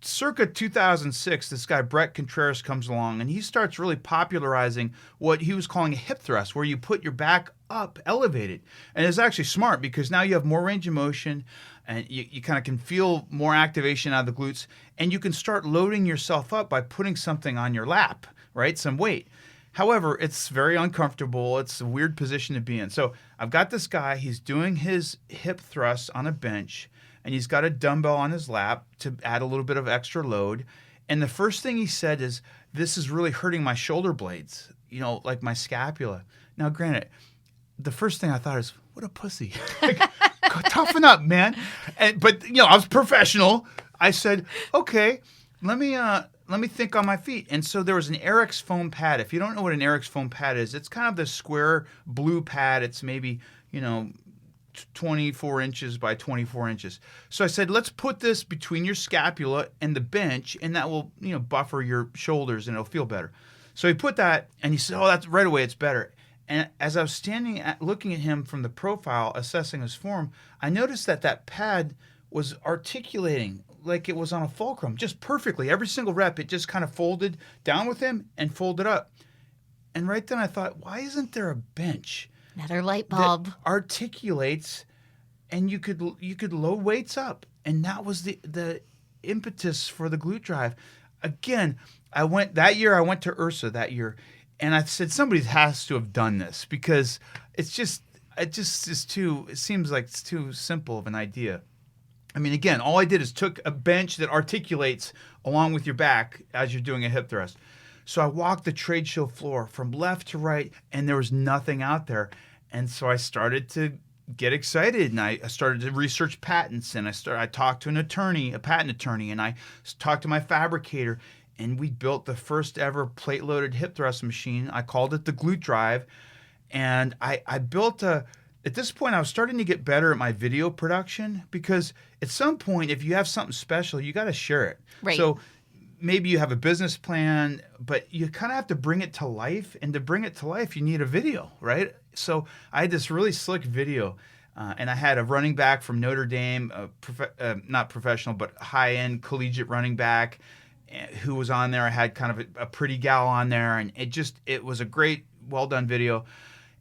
Circa 2006, this guy, Brett Contreras, comes along, and he starts really popularizing what he was calling a hip thrust, where you put your back up, elevated. And it's actually smart, because now you have more range of motion, and you kind of can feel more activation out of the glutes, and you can start loading yourself up by putting something on your lap, right? Some weight. However, it's very uncomfortable. It's a weird position to be in. So I've got this guy. He's doing his hip thrusts on a bench, and he's got a dumbbell on his lap to add a little bit of extra load. And the first thing he said is, this is really hurting my shoulder blades, like my scapula. Now, granted, the first thing I thought is, what a pussy. Toughen up, man. But I was professional. I said, okay, let me think on my feet. And so there was an TRX foam pad. If you don't know what an TRX foam pad is, it's kind of the square blue pad. It's maybe, 24 inches by 24 inches. So I said, let's put this between your scapula and the bench, and that will, buffer your shoulders, and it'll feel better. So he put that, and he said, oh, that's right away, it's better. And as I was looking at him from the profile, assessing his form, I noticed that pad was articulating like it was on a fulcrum, just perfectly. Every single rep, it just kind of folded down with him and folded up. And right then I thought, why isn't there a bench? Another light bulb. That articulates, and you could load weights up. And that was the impetus for the glute drive. Again, I went to Ursa that year, and I said, somebody has to have done this, because it seems like it's too simple of an idea. I mean, again, all I did is took a bench that articulates along with your back as you're doing a hip thrust. So I walked the trade show floor from left to right, and there was nothing out there. And so I started to get excited, and I started to research patents, and I talked to a patent attorney, and I talked to my fabricator, and we built the first ever plate-loaded hip thrust machine. I called it the Glute Drive, and I built at this point, I was starting to get better at my video production, because at some point, if you have something special, you got to share it. Right. So maybe you have a business plan, but you kind of have to bring it to life. And to bring it to life, you need a video, right? So I had this really slick video, and I had a running back from Notre Dame, not professional, but high-end collegiate running back who was on there. I had kind of a pretty gal on there, and it was a great, well-done video.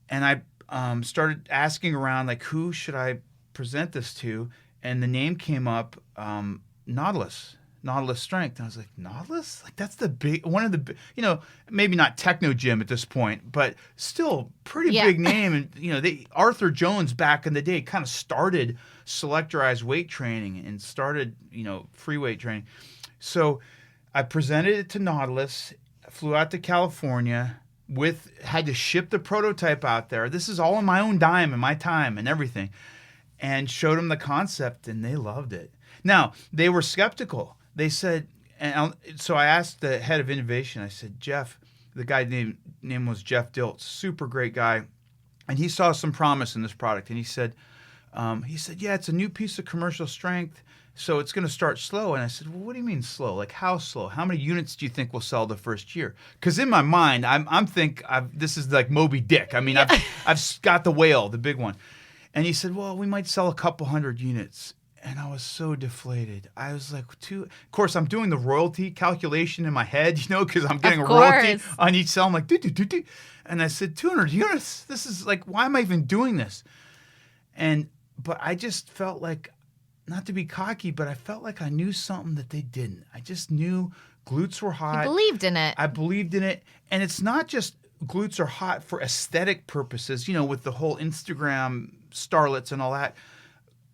And I started asking around, like, who should I present this to? And the name came up, Nautilus Strength. And I was like, Nautilus? Like, that's one of the, maybe not Techno Gym at this point, but still pretty big name. And, Arthur Jones back in the day kind of started selectorized weight training and started, free weight training. So I presented it to Nautilus, flew out to California, had to ship the prototype out there. This is all on my own dime and my time and everything. And showed them the concept, and they loved it. Now, they were skeptical. They said, so I asked the head of innovation, I said, Jeff, the guy name was Jeff Diltz, super great guy, and he saw some promise in this product. And he said, yeah, it's a new piece of commercial strength, so it's going to start slow. And I said, well, what do you mean slow? Like, how slow? How many units do you think will sell the first year? Because in my mind, this is like Moby Dick. I mean, I've got the whale, the big one. And he said, well, we might sell a couple hundred units. And I was so deflated. I was like, of course, I'm doing the royalty calculation in my head, because I'm getting a royalty on each sell. I'm like, do. And I said, 200 units. This is like, why am I even doing this? But I just felt like, not to be cocky, but I felt like I knew something that they didn't. I just knew glutes were hot. You believed in it. I believed in it. And it's not just glutes are hot for aesthetic purposes, with the whole Instagram starlets and all that.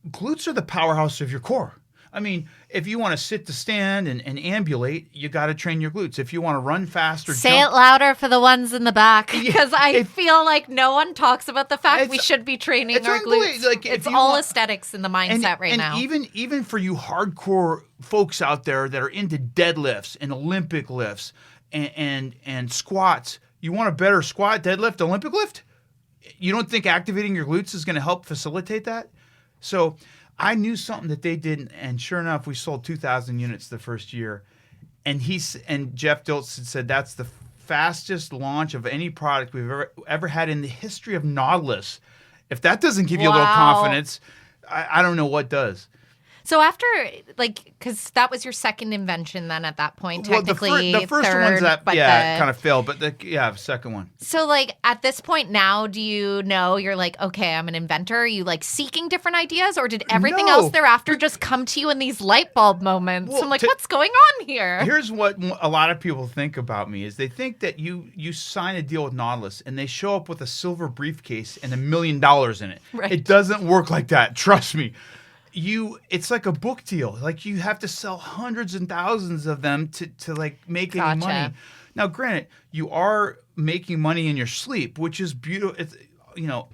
Glutes are the powerhouse of your core. I mean, if you want to sit to stand and ambulate, you got to train your glutes. If you want to run faster, say it louder for the ones in the back, because I feel like no one talks about the fact we should be training our glutes. Like, it's all aesthetics in the mindset right now. And even for you hardcore folks out there that are into deadlifts and Olympic lifts and squats, you want a better squat, deadlift, Olympic lift? You don't think activating your glutes is going to help facilitate that? So I knew something that they didn't, and sure enough, we sold 2,000 units the first year. And Jeff Diltz said that's the fastest launch of any product we've ever had in the history of Nautilus. If that doesn't give you a little confidence, I don't know what does. So after, because that was your second invention then at that point, technically. The first third, one's kind of failed, but the second one. So at this point now, do you know you're like, okay, I'm an inventor? Are you seeking different ideas, or did everything else thereafter just come to you in these light bulb moments? Well, I'm like, what's going on here? Here's what a lot of people think about me is they think that you sign a deal with Nautilus and they show up with a silver briefcase and $1 million in it. Right. It doesn't work like that. Trust me. It's like a book deal. Like, you have to sell hundreds and thousands of them to make any money. Now, granted, you are making money in your sleep, which is beautiful. It's,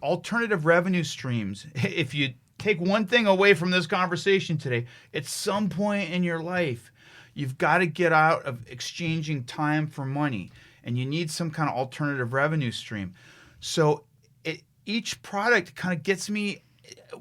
alternative revenue streams. If you take one thing away from this conversation today, at some point in your life, you've got to get out of exchanging time for money, and you need some kind of alternative revenue stream. So each product kind of gets me.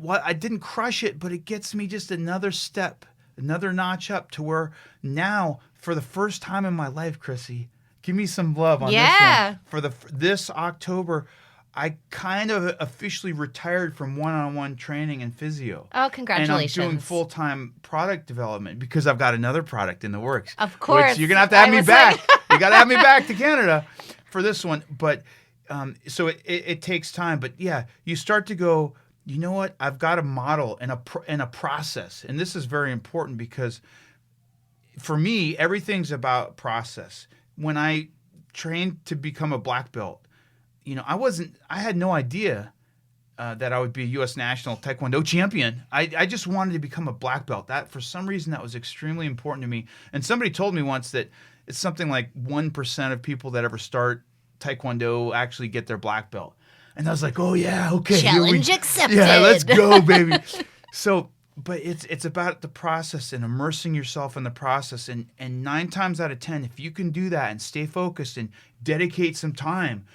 I didn't crush it, but it gets me just another step, another notch up to where now, for the first time in my life, Chrissy, give me some love on this one. For this October, I kind of officially retired from one-on-one training and physio. Oh, congratulations. And I'm doing full-time product development because I've got another product in the works. Of course. You're going to have me back. You got to have me back to Canada for this one. But so it takes time. But yeah, you start to go, you know what? I've got a model and a process. And this is very important because for me, everything's about process. When I trained to become a black belt, I had no idea that I would be a U.S. national Taekwondo champion. I just wanted to become a black belt. That, for some reason, that was extremely important to me. And somebody told me once that it's something like 1% of people that ever start Taekwondo actually get their black belt. And I was like, oh, yeah, okay. Challenge accepted. Yeah, let's go, baby. So, but it's about the process and immersing yourself in the process. And 9 times out of 10, if you can do that and stay focused and dedicate some time,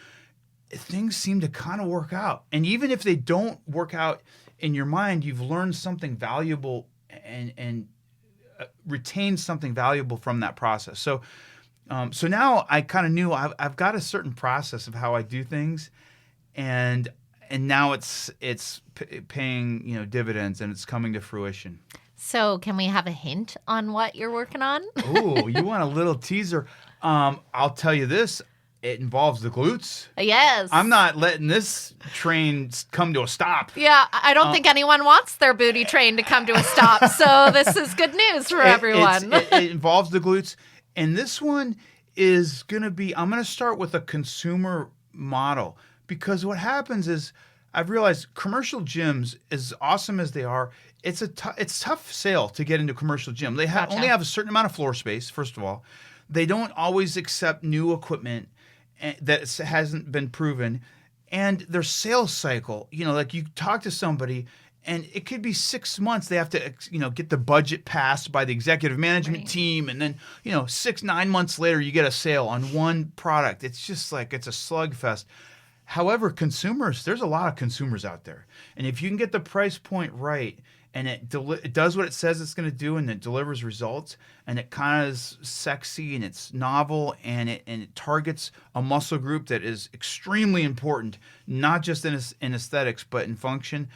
things seem to kind of work out. And even if they don't work out in your mind, you've learned something valuable and retained something valuable from that process. So now I kind of knew I've got a certain process of how I do things. and now it's paying dividends, and it's coming to fruition. So can we have a hint on what you're working on? Oh, you want a little teaser? I'll tell you this. It involves the glutes. Yes. I'm not letting this train come to a stop. Yeah, I don't think anyone wants their booty train to come to a stop. So this is good news for everyone. It involves the glutes. And this one is going to be, I'm going to start with a consumer model, because what happens is I've realized commercial gyms, as awesome as they are, it's tough sale to get into a commercial gym. They only have a certain amount of floor space, first of all. They don't always accept new equipment that hasn't been proven, and their sales cycle, like you talk to somebody and it could be 6 months. They have to, get the budget passed by the executive management team, and then 6-9 months later you get a sale on one product. It's just like it's a slugfest. However, consumers, there's a lot of consumers out there, and if you can get the price point right, and it does what it says it's going to do, and it delivers results, and it kind of is sexy, and it's novel, and it targets a muscle group that is extremely important, not just in aesthetics, but in function,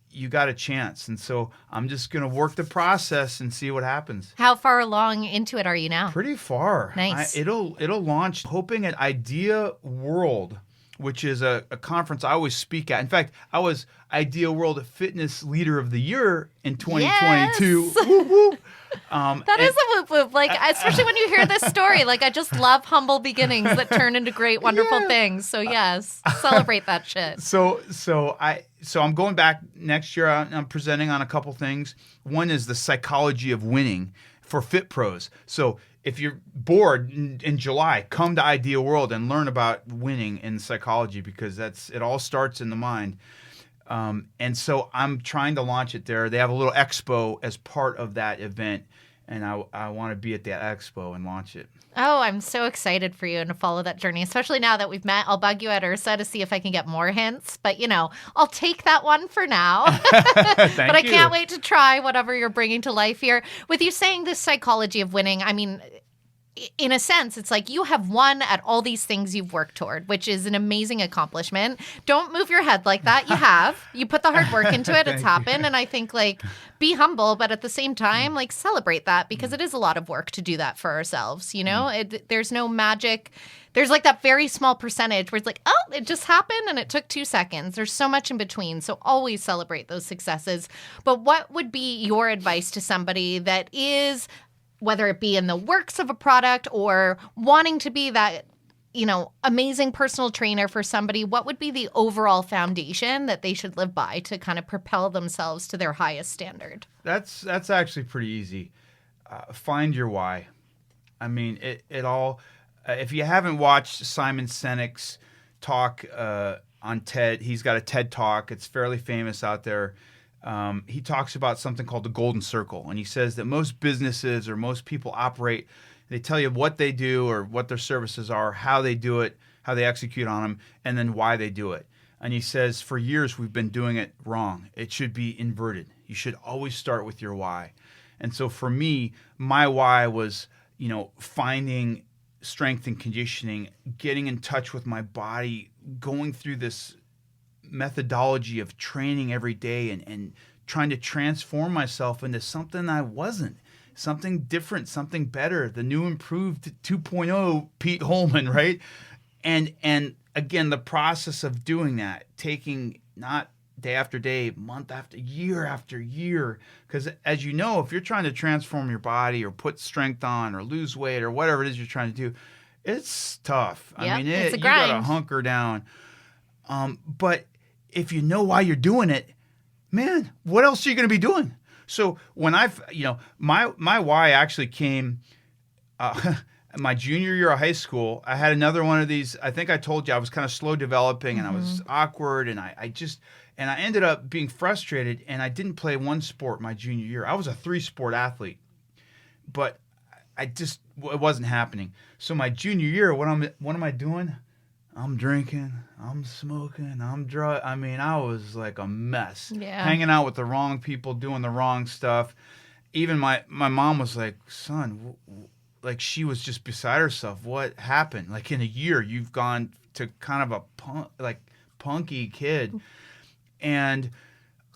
you got a chance. And so I'm just going to work the process and see what happens. How far along into it are you now? Pretty far. Nice. It'll launch, hoping at Idea World, which is a conference I always speak at. In fact, I was Idea World Fitness Leader of the Year in 2022. Yes. Woo, woo. That is a whoop whoop. Like, especially when you hear this story, like, I just love humble beginnings that turn into great, wonderful things. So yes, celebrate that shit. So I'm going back next year. I'm presenting on a couple things. One is the psychology of winning for fit pros. So if you're bored in July, come to Idea World and learn about winning in psychology, because it all starts in the mind. And so I'm trying to launch it there. They have a little expo as part of that event, and I want to be at that expo and launch it. Oh, I'm so excited for you and to follow that journey, especially now that we've met. I'll bug you at Ursa to see if I can get more hints, but I'll take that one for now. But I can't wait to try whatever you're bringing to life here. With you saying this psychology of winning, I mean, in a sense, it's like you have won at all these things you've worked toward, which is an amazing accomplishment. Don't move your head like that. You have. You put the hard work into it. It's happened. And I think, be humble, but at the same time, celebrate that, because it is a lot of work to do that for ourselves. There's no magic. There's that very small percentage where it's like, oh, it just happened and it took 2 seconds. There's so much in between. So always celebrate those successes. But what would be your advice to somebody that is, whether it be in the works of a product or wanting to be that, amazing personal trainer for somebody, what would be the overall foundation that they should live by to kind of propel themselves to their highest standard? That's actually pretty easy. Find your why. I mean, it all, if you haven't watched Simon Sinek's talk on TED, he's got a TED talk. It's fairly famous out there. He talks about something called the golden circle, and he says that most businesses or most people operate, they tell you what they do or what their services are, how they do it, how they execute on them, and then why they do it. And he says, for years we've been doing it wrong. It should be inverted. You should always start with your why. And so for me, my why was, finding strength and conditioning, getting in touch with my body, going through this methodology of training every day and trying to transform myself into something I wasn't, something different, something better, the new improved 2.0 Pete Holman, right? And again, the process of doing that, taking not day after day, month after year, because as you know, if you're trying to transform your body or put strength on or lose weight or whatever it is you're trying to do, it's tough. Yep, I mean, it's a you grind. gotta hunker down. But if you know why you're doing it, man, what else are you going to be doing? So when my why actually came my junior year of high school. I had another one of these. I think I told you I was kind of slow developing and I was awkward, and I ended up being frustrated, and I didn't play one sport my junior year. I was a 3-sport athlete, but it wasn't happening. So my junior year, what am I doing? I'm drinking, I'm smoking, I'm drunk. I mean, I was like a mess. Yeah. Hanging out with the wrong people, doing the wrong stuff. Even my mom was like, son, she was just beside herself. What happened? Like in a year, you've gone to kind of a punky kid. And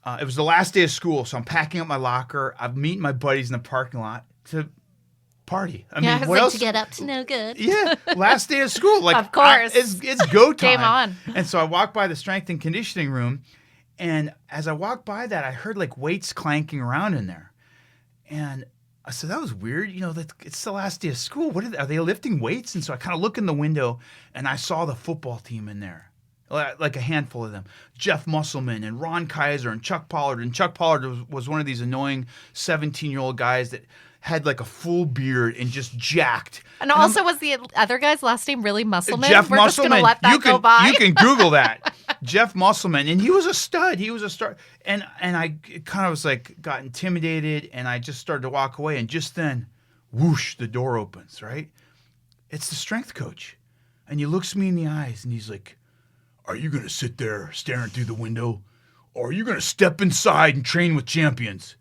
it was the last day of school, so I'm packing up my locker. I'm meeting my buddies in the parking lot to party. I mean, what else? To get up to no good. Yeah, last day of school. Like, of course. It's go time. Game on. And so I walked by the strength and conditioning room, and as I walked by that, I heard like weights clanking around in there. And I said, that was weird. You know, it's the last day of school. Are they lifting weights? And so I kind of look in the window, and I saw the football team in there, like a handful of them. Jeff Musselman and Ron Kaiser and Chuck Pollard. And Chuck Pollard was one of these annoying 17-year-old guys that had like a full beard and just jacked. And also, was the other guy's last name really Musselman? Jeff We're Musselman. Just gonna let that go by. You can Google that. Jeff Musselman. And he was a stud. He was a star. And I kind of was like, got intimidated, and I just started to walk away. And just then, whoosh, the door opens, right? It's the strength coach. And he looks me in the eyes, and he's like, are you going to sit there staring through the window? Or are you going to step inside and train with champions?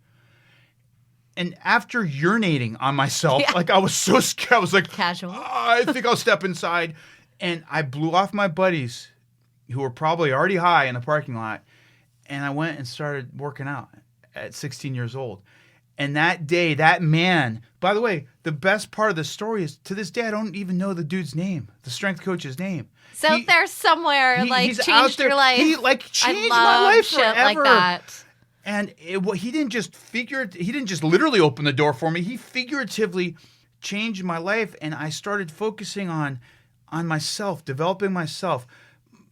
And after urinating on myself, like I was so scared, I was like, casual. I think I'll step inside. And I blew off my buddies who were probably already high in the parking lot. And I went and started working out at 16 years old. And that day, that man, by the way, the best part of the story is to this day, I don't even know the dude's name, the strength coach's name. So there's somewhere, he's changed your life. He changed my life shit forever. like that. And he didn't just literally open the door for me. He figuratively changed my life, and I started focusing on myself, developing myself,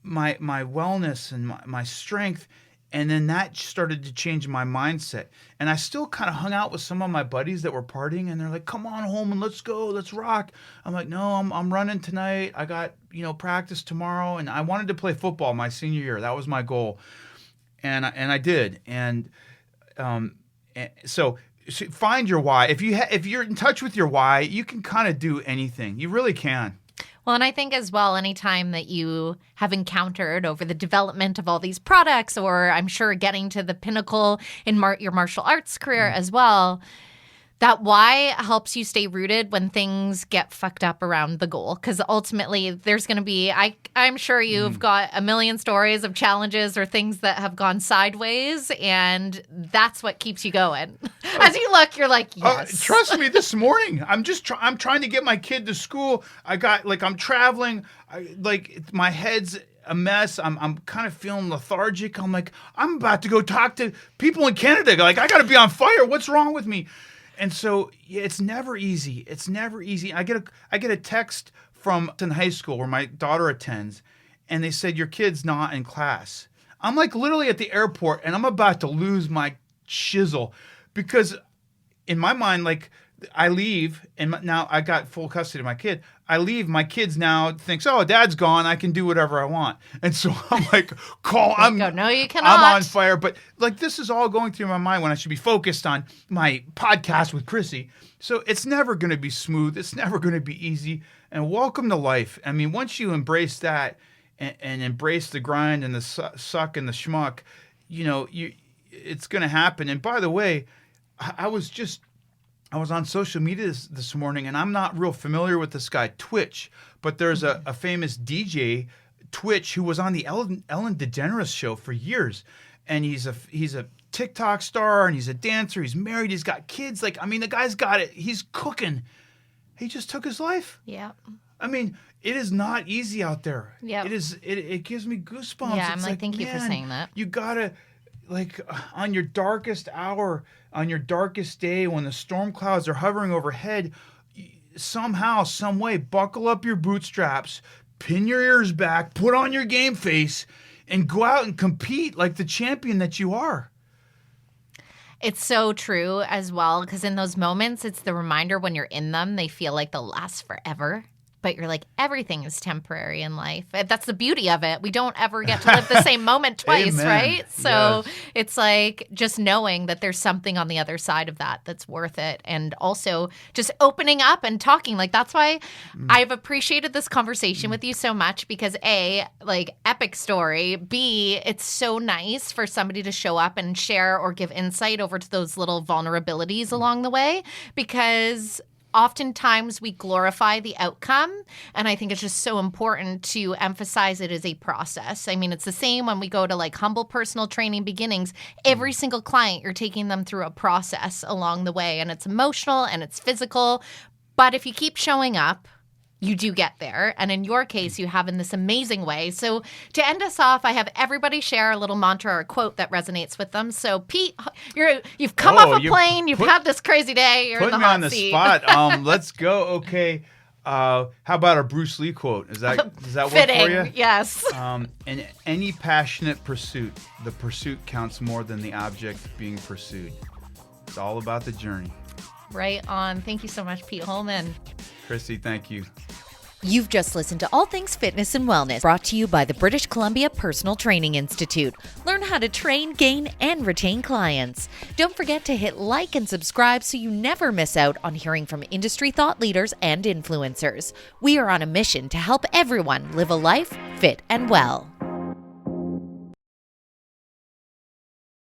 my wellness and my strength. And then that started to change my mindset. And I still kind of hung out with some of my buddies that were partying, and they're like, come on, Holman, let's go, let's rock. I'm like, no, I'm running tonight. I got, practice tomorrow. And I wanted to play football my senior year. That was my goal. And I did. And so find your why. If you're in touch with your why, you can kind of do anything. You really can. Well, and I think as well, anytime that you have encountered over the development of all these products, or I'm sure getting to the pinnacle in your martial arts career as well, that why helps you stay rooted when things get fucked up around the goal. Because ultimately, there's going to be, I'm sure you've got a million stories of challenges or things that have gone sideways, and that's what keeps you going. As you look, you're like, yes. Trust me, this morning, I'm trying to get my kid to school. I'm traveling. My head's a mess. I'm kind of feeling lethargic. I'm like, I'm about to go talk to people in Canada. Like, I got to be on fire. What's wrong with me? And so it's never easy. It's never easy. I get a text from in high school where my daughter attends, and they said, your kid's not in class. I'm like literally at the airport, and I'm about to lose my shizzle because in my mind, like, I leave, and now I got full custody of my kid. I leave, my kids now thinks, oh, dad's gone, I can do whatever I want. And so I'm like, no, you cannot. I'm on fire. But like, this is all going through my mind when I should be focused on my podcast with Chrissy. So it's never going to be smooth. It's never going to be easy. And welcome to life. I mean, once you embrace that and embrace the grind and the suck and the schmuck, it's going to happen. And by the way, I was on social media this morning, and I'm not real familiar with this guy, Twitch, but there's a famous DJ, Twitch, who was on the Ellen DeGeneres show for years. And he's a TikTok star, and he's a dancer. He's married. He's got kids. Like, I mean, the guy's got it. He's cooking. He just took his life. Yeah. I mean, it is not easy out there. Yeah. It is. It gives me goosebumps. Yeah, it's I'm like, thank you for saying that. You gotta, like, on your darkest hour, on your darkest day, when the storm clouds are hovering overhead, somehow, some way, buckle up your bootstraps, pin your ears back, put on your game face, and go out and compete like the champion that you are. It's so true as well, because in those moments, it's the reminder when you're in them, they feel like they'll last forever. But you're like, everything is temporary in life. That's the beauty of it. We don't ever get to live the same moment twice, Amen. right? So Yes. It's like just knowing that there's something on the other side of that that's worth it. And also just opening up and talking. Like, that's why I've appreciated this conversation with you so much because A, like, epic story. B, it's so nice for somebody to show up and share or give insight over to those little vulnerabilities along the way because oftentimes we glorify the outcome, and I think it's just so important to emphasize it as a process. I mean, it's the same when we go to like humble personal training beginnings. Every single client, you're taking them through a process along the way, and it's emotional and it's physical. But if you keep showing up, you do get there. And in your case, you have in this amazing way. So to end us off, I have everybody share a little mantra or a quote that resonates with them. So Pete, you've come off a plane. You've had this crazy day. You're in the hot seat. Put me on the spot. Let's go. Okay. How about a Bruce Lee quote? Does that work Fitting, for you? Yes. In any passionate pursuit, the pursuit counts more than the object being pursued. It's all about the journey. Right on. Thank you so much, Pete Holman. Christy, thank you. You've just listened to All Things Fitness and Wellness, brought to you by the British Columbia Personal Training Institute. Learn how to train, gain, and retain clients. Don't forget to hit like and subscribe so you never miss out on hearing from industry thought leaders and influencers. We are on a mission to help everyone live a life fit and well.